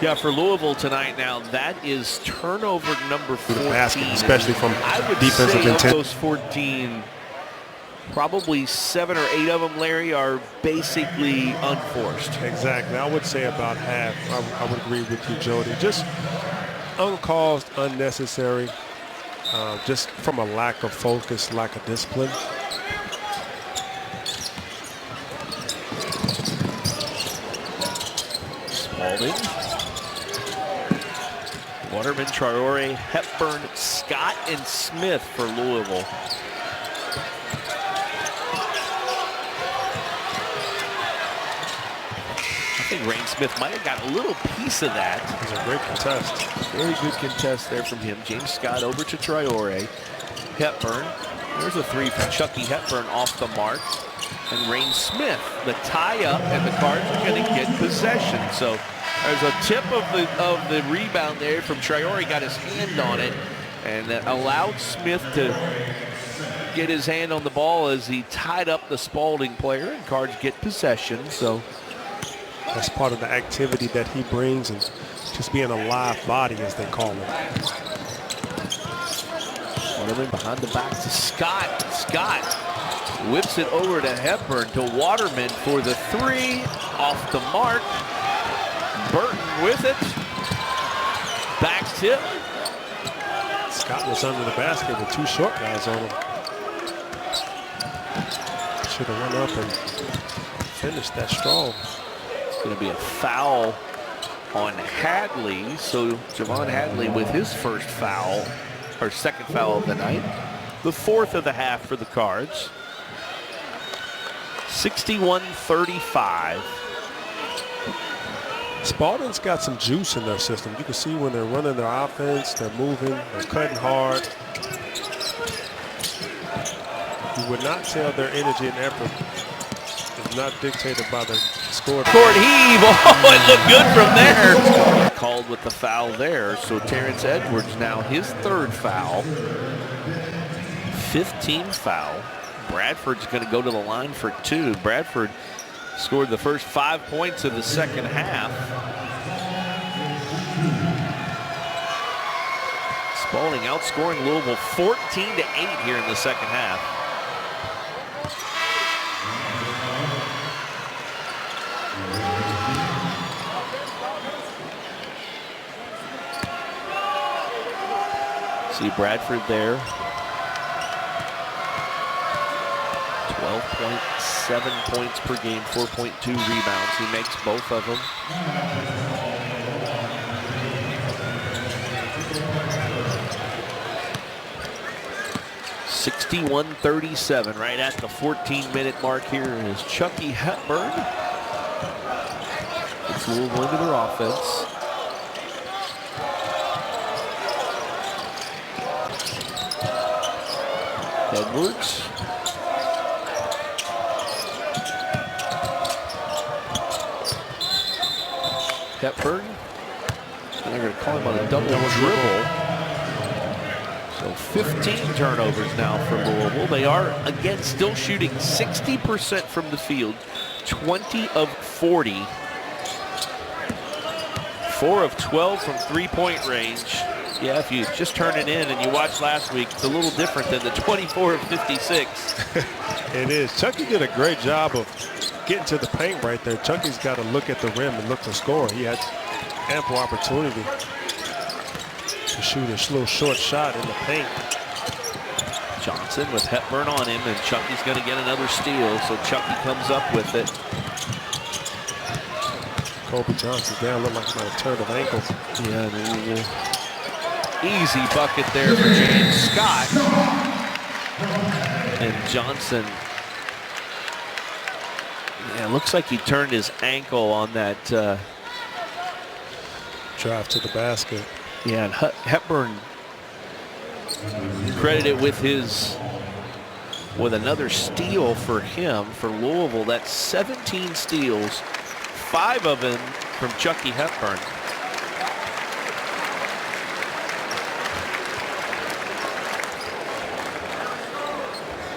Yeah, for Louisville tonight now, that is turnover number 14. Basket, especially from defensive intent. intent. Those 14, probably 7 or 8 of them, Larry, are basically unforced. Exactly. I would say about half. I would agree with you, Jody. Just uncaused, unnecessary, just from a lack of focus, lack of discipline. Spalding. Waterman, Traore, Hepburn, Scott, and Smith for Louisville. I think Rain Smith might have got a little piece of that. It was a great contest. Very good contest there from him. James Scott over to Traore. Hepburn. There's a three from Chucky Hepburn off the mark. And Rain Smith, the tie-up, and the Cards are going to get possession. So there's a tip of the rebound there from Traore. Got his hand on it, and that allowed Smith to get his hand on the ball as he tied up the Spalding player, and Cards get possession. So that's part of the activity that he brings, and just being a live body, as they call it. Waterman behind the back to Scott. Scott whips it over to Hepburn to Waterman for the three. Off the mark. Burton with it. Back tip. Scott was under the basket with 2 short guys on him. Should have went up and finished that strong. It's going to be a foul on Hadley. So Javon Hadley with his first foul, or second foul of the night. The 4th of the half for the Cards. 61-35. Spalding's got some juice in their system. You can see when they're running their offense, they're moving, they're cutting hard. You would not tell their energy and effort is not dictated by the score. Court heave. Oh, it looked good from there. Called with the foul there. So Terrence Edwards now his 3rd foul. 15th foul. Bradford's going to go to the line for 2. Bradford Scored the first 5 points of the second half. Spalding outscoring Louisville 14-8 here in the second half. See Bradford there. 12.7 points per game, 4.2 rebounds. He makes both of them. (61-37) right at the 14-minute mark here is Chucky Hepburn. It's Louisville into their offense. Edwards. Hepburn. And they're going to call him on a double dribble. So 15 turnovers now for Louisville. They are, again, still shooting 60% from the field. 20 of 40. 4 of 12 from three-point range. Yeah, if you just turn it in and you watched last week, it's a little different than the 24 of 56. It is. Chucky did a great job of getting to the paint right there. Chucky's got to look at the rim and look to score. He had ample opportunity to shoot a little short shot in the paint. Johnson with Hepburn on him, and Chucky's going to get another steal, so Chucky comes up with it. Kobe Johnson down, looked like he might have turned of ankles. Yeah, easy bucket there for James Scott. And Johnson, yeah, looks like he turned his ankle on that drive to the basket. Yeah, and Hepburn credited with another steal for him for Louisville. That's 17 steals, 5 of them from Chucky Hepburn.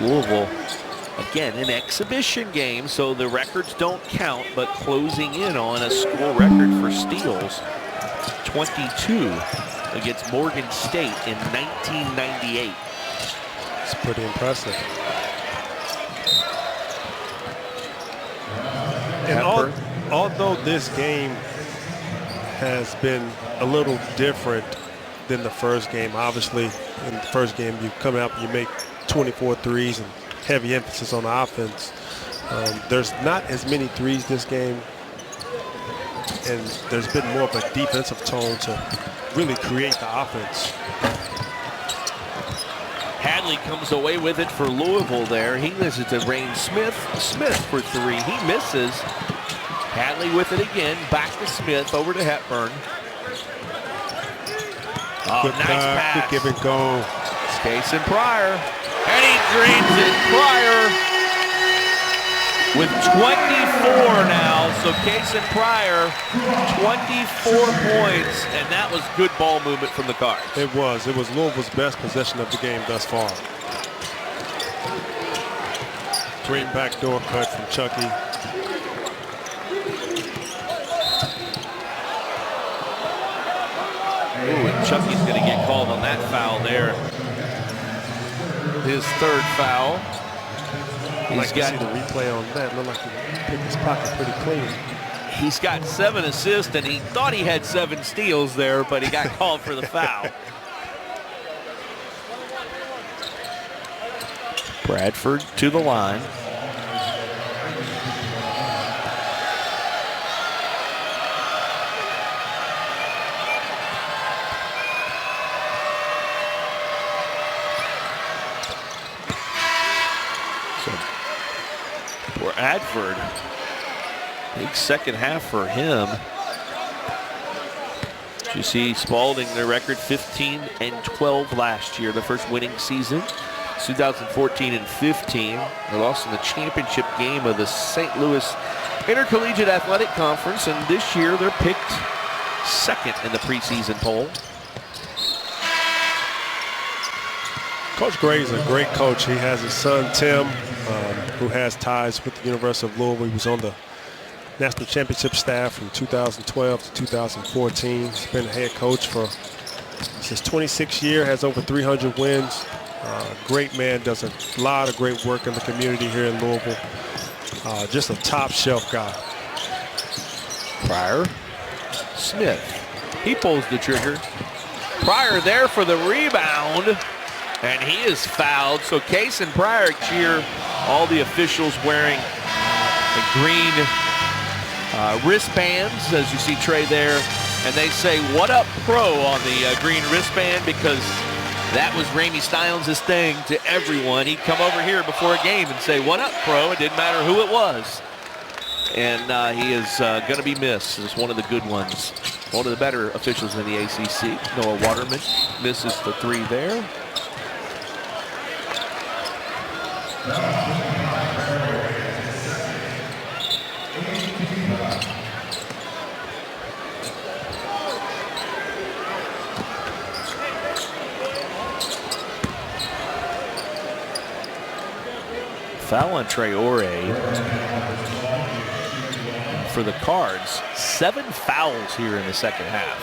Louisville, again, an exhibition game, so the records don't count, but closing in on a school record for steals. 22 against Morgan State in 1998. It's pretty impressive. And although this game has been a little different than the first game, obviously in the first game you come out and you make 24 threes and heavy emphasis on the offense. There's not as many threes this game, and there's been more of a defensive tone to really create the offense. Hadley comes away with it for Louisville there. He misses to Rain Smith. Smith for 3. He misses. Hadley with it again. Back to Smith. Over to Hepburn. Oh, good nice pass. Good give and go. It's Cason Pryor. And he drains it. Pryor with 24 now. So Cason Pryor, 24 points. And that was good ball movement from the Cards. It was. It was Louisville's best possession of the game thus far. Great backdoor cut from Chucky. Ooh, and Chucky's going to get called on that foul there. His third foul. He's got the replay on that. Looked like he picked his pocket pretty clean. He's got 7 assists, and he thought he had 7 steals there, but he got called for the foul. Bradford to the line. Bradford, big second half for him. You see Spalding, their record 15-12 last year, the first winning season. 2014 and 15. They lost in the championship game of the St. Louis Intercollegiate Athletic Conference, and this year they're picked second in the preseason poll. Coach Gray's a great coach. He has his son, Tim, who has ties with the University of Louisville. He was on the national championship staff from 2012 to 2014. He's been a head coach for his 26th year, has over 300 wins. Great man, does a lot of great work in the community here in Louisville. Just a top shelf guy. Pryor, Smith, he pulls the trigger. Pryor there for the rebound, and he is fouled. So Case and Pryor cheer, all the officials wearing the green wristbands, as you see Trey there, and they say, "What up, pro?" on the green wristband, because that was Ramey Styles' thing to everyone. He'd come over here before a game and say, "What up, pro?" It didn't matter who it was. And he is going to be missed as one of the good ones. One of the better officials in the ACC. Noah Waterman misses the three there. Foul on Traore for the Cards. 7 fouls here in the second half.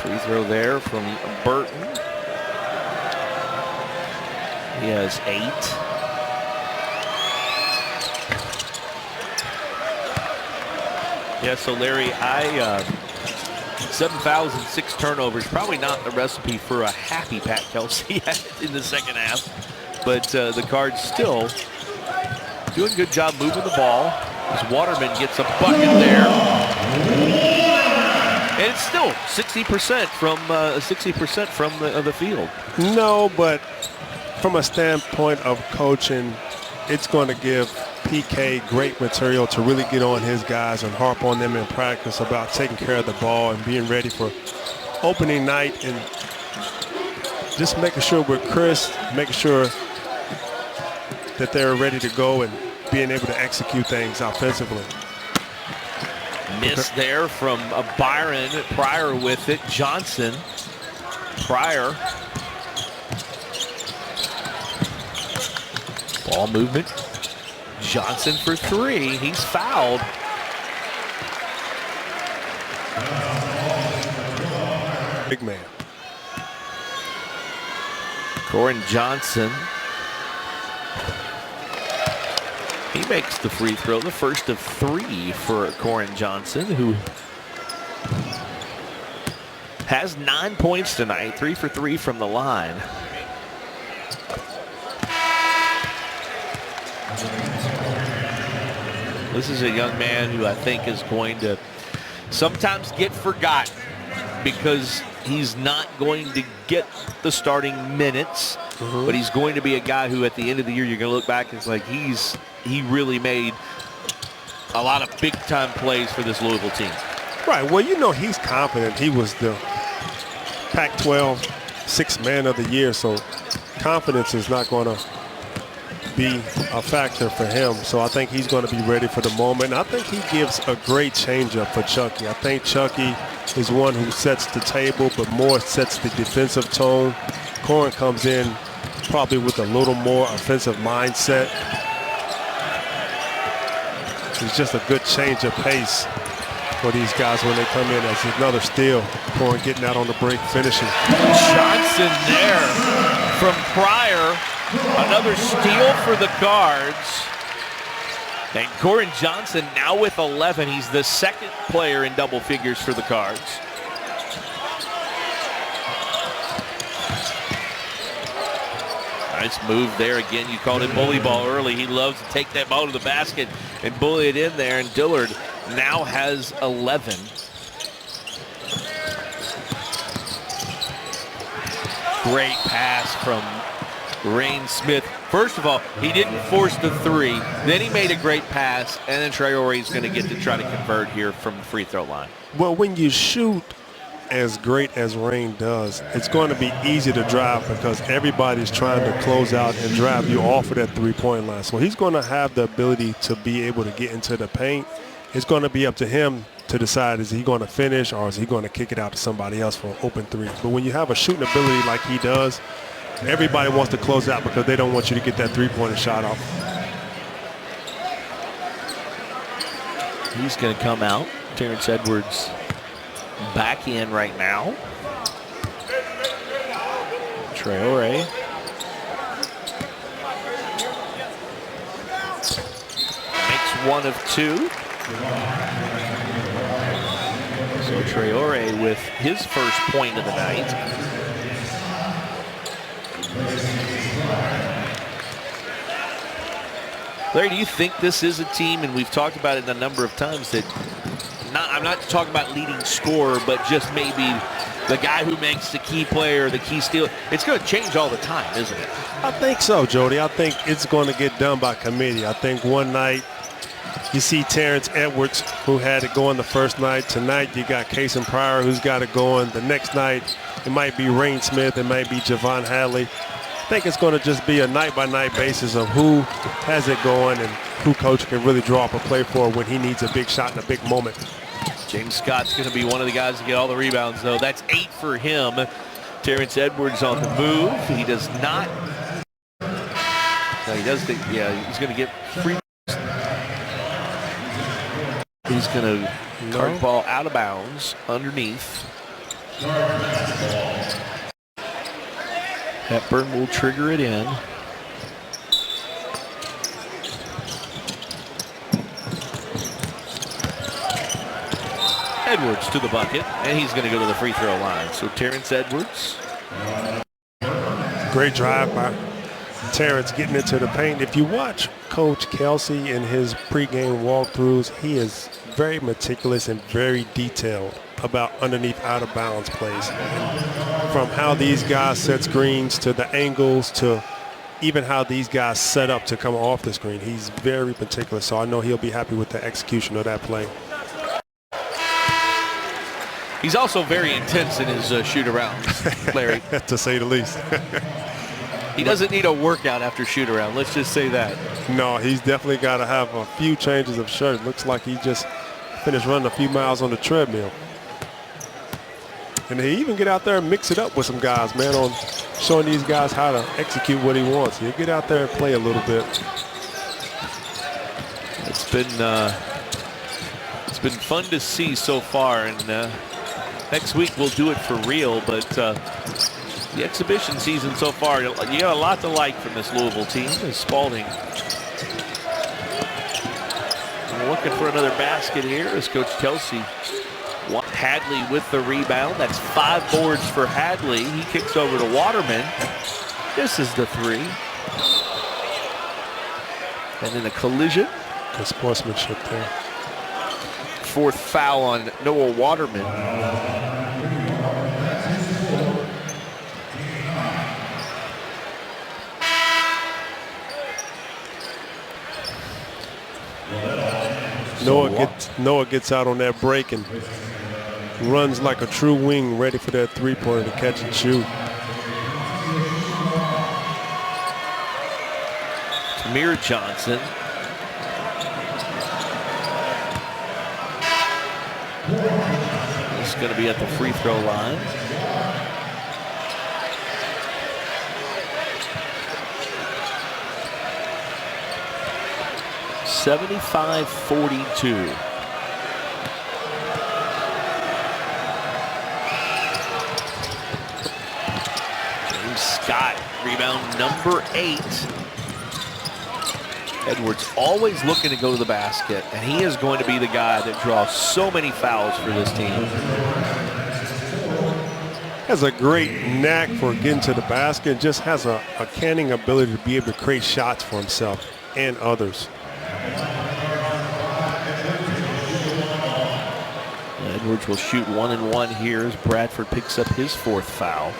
Free throw there from Burton. He has 8. Yeah, so Larry, 7 fouls and 6 turnovers. Probably not the recipe for a happy Pat Kelsey in the second half. But the Cards still doing a good job moving the ball as Waterman gets a bucket there. And it's still 60% from the field. No, but from a standpoint of coaching, it's going to give PK great material to really get on his guys and harp on them in practice about taking care of the ball and being ready for opening night, and just making sure we're crisp, making sure that they're ready to go and being able to execute things offensively. Miss there from Byron. Pryor with it. Johnson. Pryor. Ball movement. Johnson for 3. He's fouled. Big man. Corin Johnson. He makes the free throw, the first of 3 for Corin Johnson, who has 9 points tonight, 3 for 3 from the line. This is a young man who I think is going to sometimes get forgotten because he's not going to get the starting minutes, but he's going to be a guy who at the end of the year you're going to look back and it's like he really made a lot of big-time plays for this Louisville team. Right. Well, you know he's confident. He was the Pac-12 6th man of the year, so confidence is not going to be a factor for him. So I think he's going to be ready for the moment. And I think he gives a great changeup for Chucky. I think Chucky is one who sets the table, but more sets the defensive tone. Corin comes in probably with a little more offensive mindset. It's just a good change of pace for these guys when they come in as another steal. Corin getting out on the break, finishing. Johnson there from Pryor. Another steal for the Cards. And Corin Johnson now with 11. He's the second player in double figures for the Cards. Nice move there again. You called it bully ball early. He loves to take that ball to the basket and bully it in there. And Dillard now has 11. Great pass from Rain Smith. First of all, he didn't force the 3. Then he made a great pass. And then Traore is going to get to try to convert here from the free throw line. Well, when you shoot as great as Rain does, it's going to be easy to drive because everybody's trying to close out and drive you off of that three-point line. So he's going to have the ability to be able to get into the paint it's going to be up to him to decide, is he going to finish or is he going to kick it out to somebody else for an open three. But when you have a shooting ability like he does, everybody wants to close out because they don't want you to get that three-pointer shot off. He's going to come out. Terrence Edwards back in right now. Traore. Makes one of two. So Traore with his first point of the night. Larry, do you think this is a team, and we've talked about it a number of times, that I'm not talking about leading scorer, but just maybe the guy who makes the key player, the key steal. It's going to change all the time, isn't it? I think so, Jody. I think it's going to get done by committee. I think one night you see Terrence Edwards, who had it going the first night. Tonight you got Cason Pryor, who's got it going. The next night it might be Rain Smith. It might be Javon Hadley. I think it's going to just be a night-by-night basis of who has it going and who coach can really draw up a play for when he needs a big shot in a big moment. James Scott's going to be one of the guys to get all the rebounds, though. That's 8 for him. Terrence Edwards on the move. He does not. No, he does think, yeah, he's going to get free. He's going to card ball out of bounds underneath. Hepburn will trigger it in. Edwards to the bucket, and he's going to go to the free throw line. So Terrence Edwards. Great drive by Terrence getting into the paint. If you watch Coach Kelsey in his pregame walkthroughs, he is very meticulous and very detailed about underneath out-of-bounds plays. From how these guys set screens to the angles to even how these guys set up to come off the screen. He's very meticulous, so I know he'll be happy with the execution of that play. He's also very intense in his shoot-arounds, Larry. To say the least. He doesn't need a workout after shoot-around, let's just say that. No, he's definitely got to have a few changes of shirt. Looks like he just finished running a few miles on the treadmill. And he even get out there and mix it up with some guys, man, on showing these guys how to execute what he wants. He'll get out there and play a little bit. It's been fun to see so far, and next week we'll do it for real, but the exhibition season so far, you got a lot to like from this Louisville team. As Spalding looking for another basket here as Coach Kelsey. Hadley with the rebound. That's 5 boards for Hadley. He kicks over to Waterman. This is the 3. And then a collision. Good sportsmanship there. 4th foul on Noah Waterman. Noah gets out on that break and runs like a true wing, ready for that three-pointer to catch and shoot. Tamir Johnson. He's going to be at the free throw line. (75-42). James Scott, rebound number 8. Edwards always looking to go to the basket, and he is going to be the guy that draws so many fouls for this team. Has a great knack for getting to the basket, just has a canning ability to be able to create shots for himself and others. Edwards will shoot 1 and 1 here as Bradford picks up his 4th foul.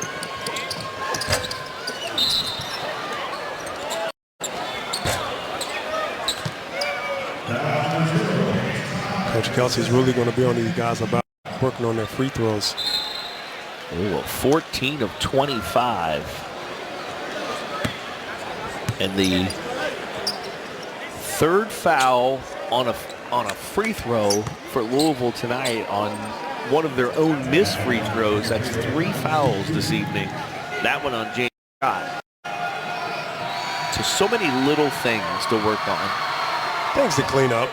Coach Kelsey's really going to be on these guys about working on their free throws. Ooh, 14 of 25. And the 3rd foul on a on a free throw for Louisville tonight on one of their own missed free throws. That's 3 fouls this evening. That one on James Scott. So many little things to work on. Things to clean up.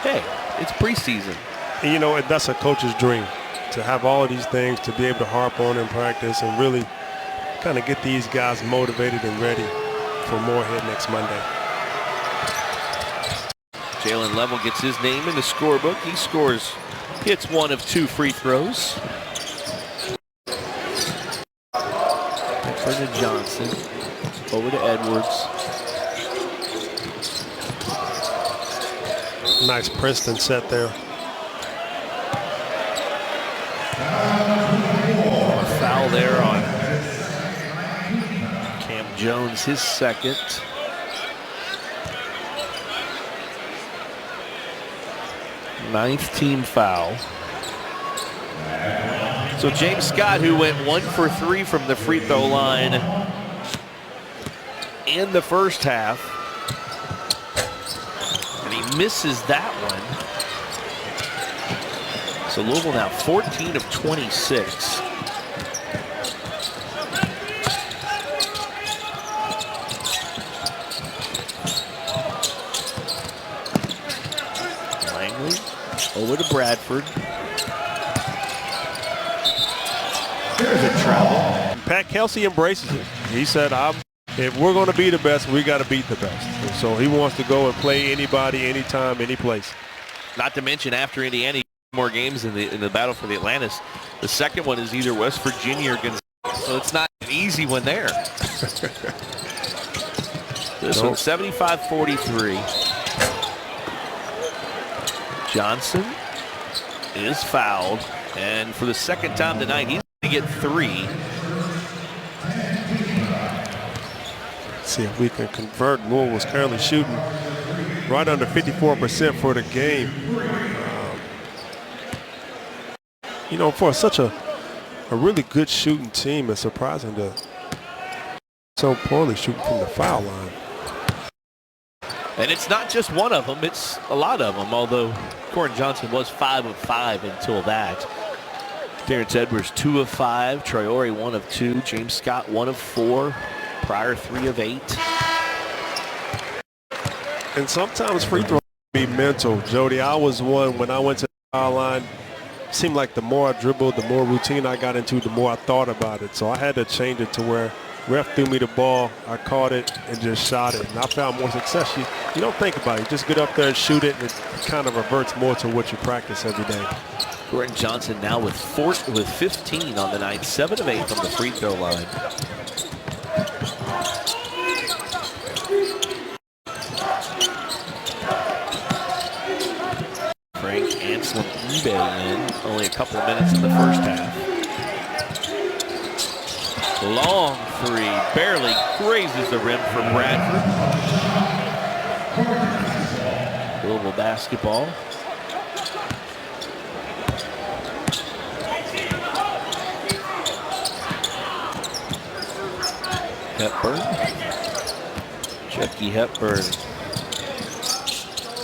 Hey, it's preseason. And, you know, that's a coach's dream, to have all of these things, to be able to harp on in practice and really kind of get these guys motivated and ready for Moorhead next Monday. Jalen Level gets his name in the scorebook. He scores, hits 1 of 2 free throws. Turn to Johnson. Over to Edwards. Nice Princeton set there. A foul there on Cam Jones, his second. Ninth team foul. So James Scott, who went 1 for 3 from the free throw line in the first half, and he misses that one. So Louisville now 14 of 26. Langley over to Bradford. There's a travel. Pat Kelsey embraces it. He said, if we're going to be the best, we got to beat the best. And so he wants to go and play anybody, anytime, any place. Not to mention, after Indiana, more games in the battle for the Atlantis. The second one is either West Virginia or Gonzaga, so it's not an easy one there. This one's 75-43. Johnson is fouled, and for the second time tonight, he's going to get 3. See if we can convert. Louisville's currently shooting right under 54% for the game. You know, for such a really good shooting team, it's surprising to so poorly shooting from the foul line. And it's not just one of them, it's a lot of them, although Corin Johnson was 5 of 5 until that. Terrence Edwards 2 of 5, Traore 1 of 2, James Scott 1 of 4, Pryor 3 of 8. And sometimes free throws be mental, Jody. I was one when I went to the foul line. Seemed like the more I dribbled, the more routine I got into, the more I thought about it. So I had to change it to where ref threw me the ball, I caught it and just shot it. And I found more success. You don't think about it. You just get up there and shoot it, and it kind of reverts more to what you practice every day. Corin Johnson now with 15 on the night, 7 of 8 from the free throw line. Frank Anselm eBay in, only a couple of minutes in the first half. Long 3, barely grazes the rim for Bradford. Louisville basketball. Hepburn. Chucky Hepburn.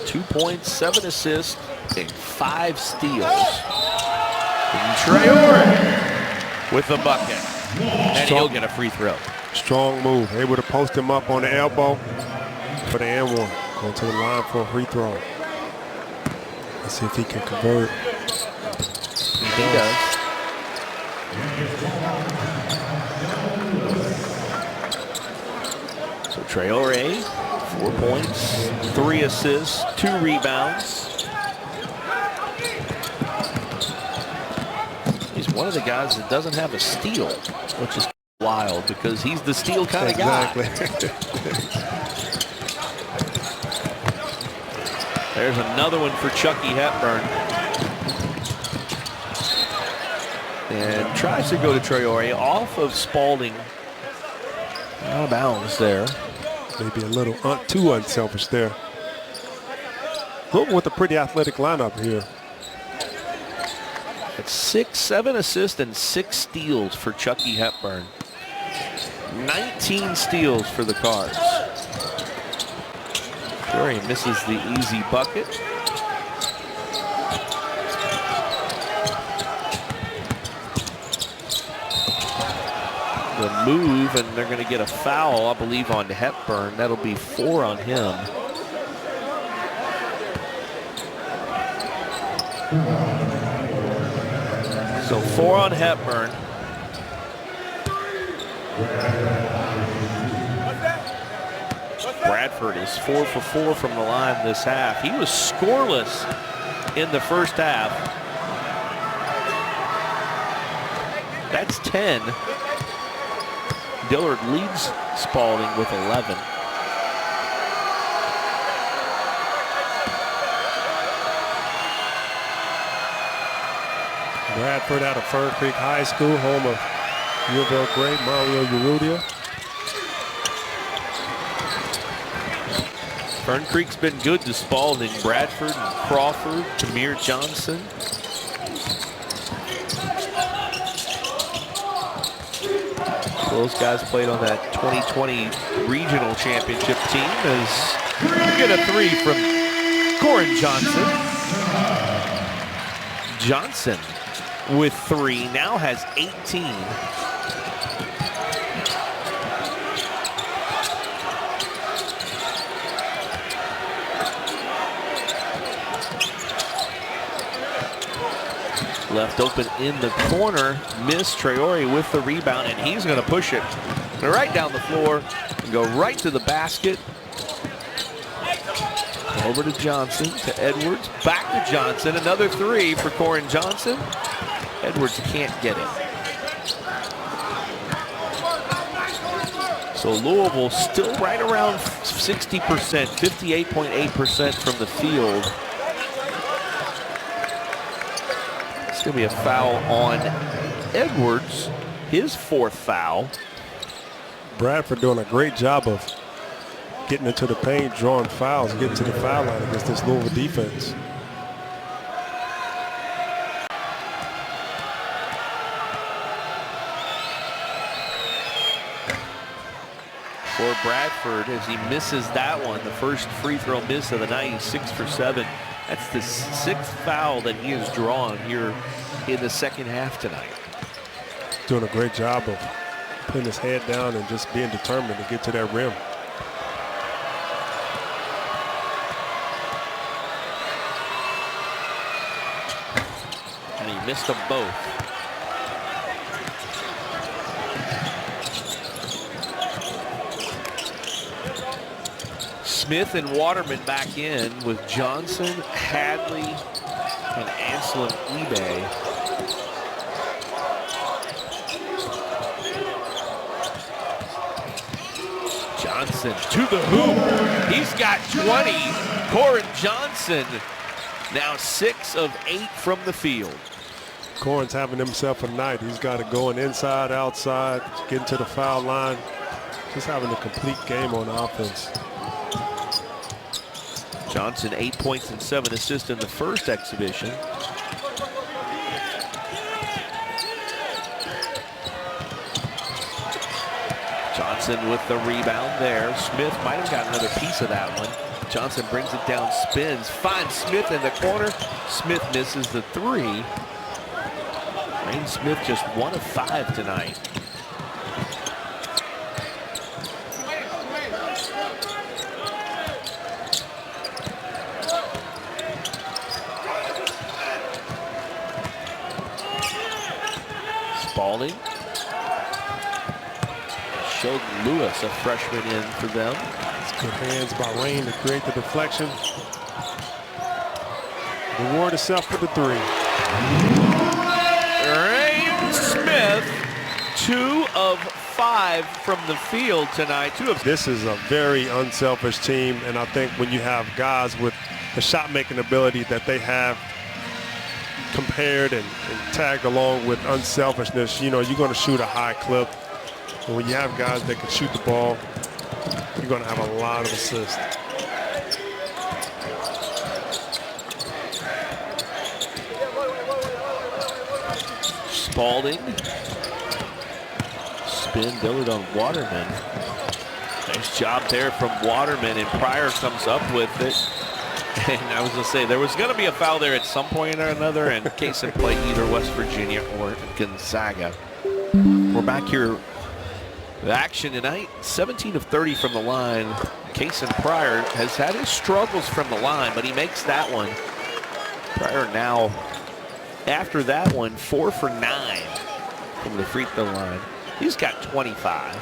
2 points, 7 assists, and 5 steals. And Traore with the bucket. And he'll get a free throw. Strong move. Able to post him up on the elbow for the and one. Going to the line for a free throw. Let's see if he can convert. He does. So Traore, 4 points, 3 assists, 2 rebounds. He's one of the guys that doesn't have a steal, which is wild because he's the steal kind of guy. Exactly. There's another one for Chucky Hepburn. And tries to go to Traore off of Spalding. Out of bounds there. Maybe a little too unselfish there. Louisville with a pretty athletic lineup here. It's 7 assists and 6 steals for Chucky Hepburn. 19 steals for the Cards. Sure, he misses the easy bucket. The move, and they're going to get a foul, I believe, on Hepburn. That'll be 4 on him. So 4 on Hepburn. Bradford is 4 for 4 from the line this half. He was scoreless in the first half. That's 10. Dillard leads Spalding with 11. Bradford out of Fern Creek High School, home of Louisville great Mario Urrutia. Fern Creek's been good to Spalding. Bradford and Crawford, Tamir Johnson. Those guys played on that 2020 regional championship team. As we get a 3 from Corin Johnson. Johnson with 3, now has 18. Left open in the corner, missed. Traore with the rebound, and he's going to push it right down the floor and go right to the basket. Over to Johnson, to Edwards, back to Johnson. Another 3 for Corin Johnson. Edwards can't get it. So Louisville still right around 60%, 58.8% from the field. It's going to be a foul on Edwards, his 4th foul. Bradford doing a great job of getting into the paint, drawing fouls, getting to the foul line against this Louisville defense. For Bradford, as he misses that one, the first free throw miss of the night, he's 6 for 7. That's the 6th foul that he has drawn here in the second half tonight. Doing a great job of putting his head down and just being determined to get to that rim. And he missed them both. Smith and Waterman back in with Johnson, Hadley, and Anselm eBay. Johnson to the hoop. He's got 20. Corin Johnson now 6 of 8 from the field. Corin's having himself a night. He's got it going inside, outside, getting to the foul line. Just having a complete game on offense. Johnson 8 points and 7 assists in the first exhibition. Johnson with the rebound there. Smith might have got another piece of that one. Johnson brings it down, spins, finds Smith in the corner. Smith misses the 3. Rain Smith just 1 of 5 tonight. Spalding. Sheldon Lewis, a freshman, in for them. It's good hands by Rain to create the deflection. Reward itself for the 3. Rain Smith, 2 of 5 from the field tonight. This is a very unselfish team, and I think when you have guys with the shot-making ability that they have, compared and tagged along with unselfishness, you know, you're going to shoot a high clip. And when you have guys that can shoot the ball, you're going to have a lot of assists. Spalding. Spin, Dillard on Waterman. Nice job there from Waterman, and Pryor comes up with it. And I was going to say, there was going to be a foul there at some point or another, and case in point, either West Virginia or Gonzaga. We're back here. The action tonight, 17 of 30 from the line. Cason Pryor has had his struggles from the line, but he makes that one. Pryor now, after that one, 4 for 9 from the free throw line. He's got 25.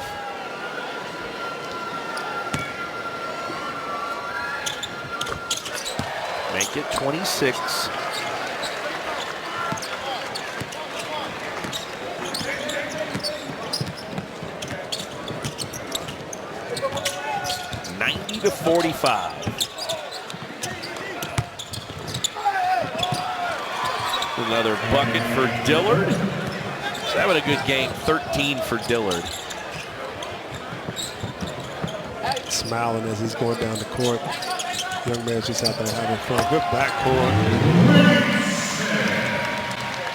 Make it 26. To 45. Another bucket for Dillard. He's having a good game. 13 for Dillard. Smiling as he's going down the court. Young man's just out there having fun. Good backcourt.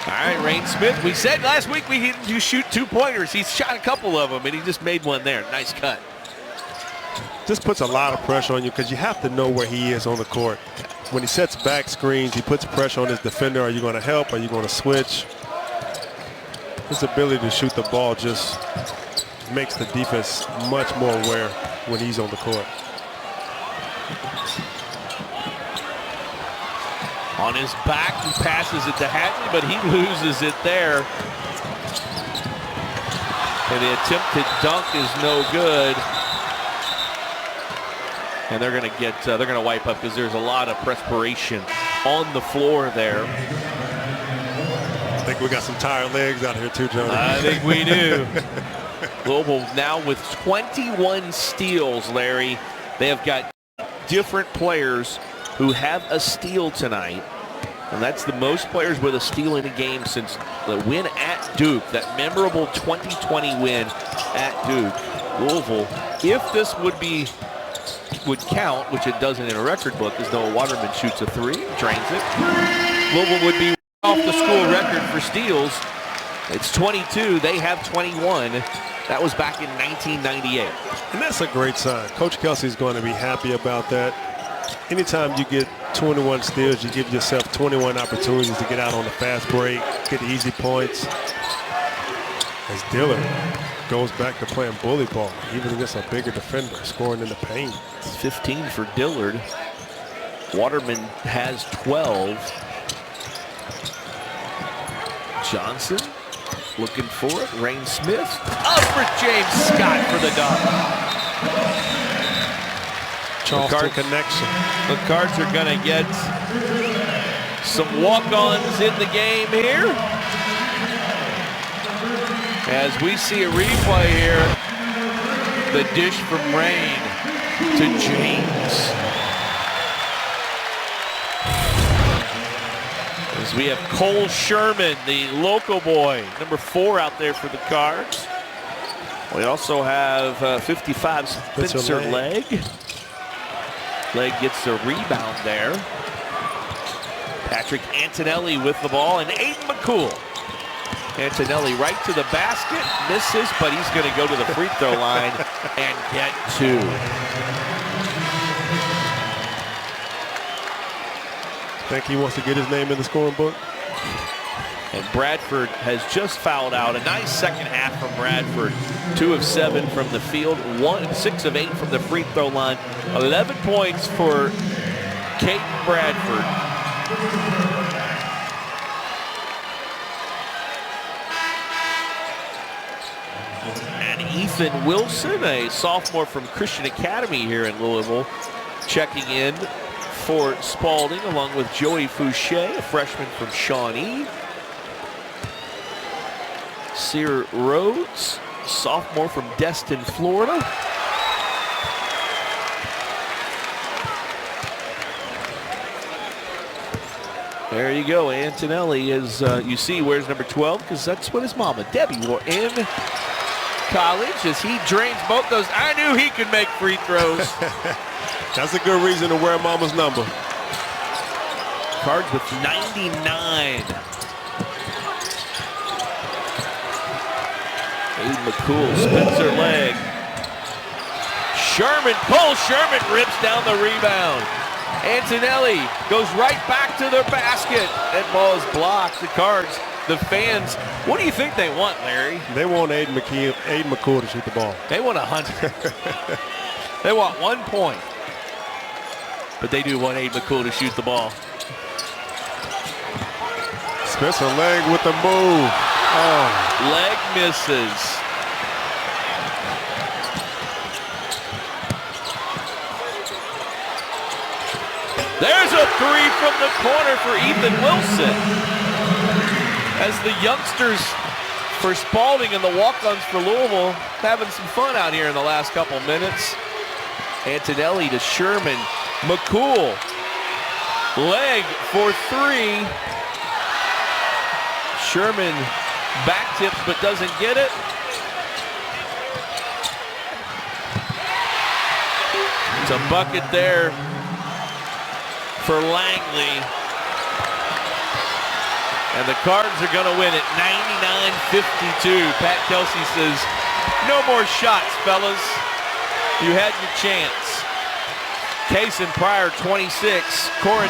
All right, Rain Smith. We said last week we didn't do shoot 2-pointers. He's shot a couple of them, and he just made one there. Nice cut. Just puts a lot of pressure on you because you have to know where he is on the court. When he sets back screens, he puts pressure on his defender. Are you going to help? Are you going to switch? His ability to shoot the ball just makes the defense much more aware when he's on the court. On his back, he passes it to Hadley, but he loses it there. And the attempted dunk is no good. And they're going to get, they're going to wipe up because there's a lot of perspiration on the floor there. I think we got some tired legs out here too, Johnny. I think we do. Louisville now with 21 steals, Larry. They have got different players who have a steal tonight. And that's the most players with a steal in a game since the win at Duke, that memorable 2020 win at Duke. Louisville, if this would count, which it doesn't in a record book, as Noah Waterman shoots a 3, drains it. Louisville would be off the school record for steals. It's 22. They have 21. That was back in 1998. And that's a great sign. Coach Kelsey's going to be happy about that. Anytime you get 21 steals, you give yourself 21 opportunities to get out on the fast break, get easy points. As Dillard goes back to playing bully ball, even against a bigger defender, scoring in the paint. 15 for Dillard. Waterman has 12. Johnson looking for it. Rain Smith up for James Scott for the dunk. Charleston connection. The Cards are going to get some walk-ons in the game here. As we see a replay here, the dish from Rain to James. As we have Cole Sherman, the local boy, number 4 out there for the Cards. We also have 55 Spencer Legg. Legg gets the rebound there. Patrick Antonelli with the ball, and Aiden McCool. Antonelli right to the basket, misses, but he's going to go to the free throw line and get 2. Think he wants to get his name in the scoring book? And Bradford has just fouled out. A nice second half from Bradford. 2 of 7 from the field, 6 of 8 from the free throw line. 11 points for Caden Bradford. And Ethan Wilson, a sophomore from Christian Academy here in Louisville, checking in for Spalding, along with Joey Fouché, a freshman from Shawnee. Sear Rhodes, sophomore from Destin, Florida. There you go. Antonelli is, you see, wears number 12 because that's what his mama, Debbie, wore in college as he drains both those. I knew he could make free throws. That's a good reason to wear mama's number. Cards with 99. Aiden McCool, Spencer Legg. Sherman pulls. Sherman rips down the rebound. Antonelli goes right back to their basket. That ball is blocked. The Cards, the fans, what do you think they want, Larry? They want Aiden McCool to shoot the ball. They want 100. They want 1 point. But they do want Aiden McCool to shoot the ball. Spencer Lang with the move. Oh. Leg misses. There's a three from the corner for Ethan Wilson. As the youngsters for Spalding and the walk-ons for Louisville having some fun out here in the last couple minutes. Antonelli to Sherman. McCool. Leg for three. Sherman back tips but doesn't get it. It's a bucket there for Langley. And the Cards are going to win it 99-52. Pat Kelsey says, no more shots, fellas. You had your chance. Case and Pryor 26. Corin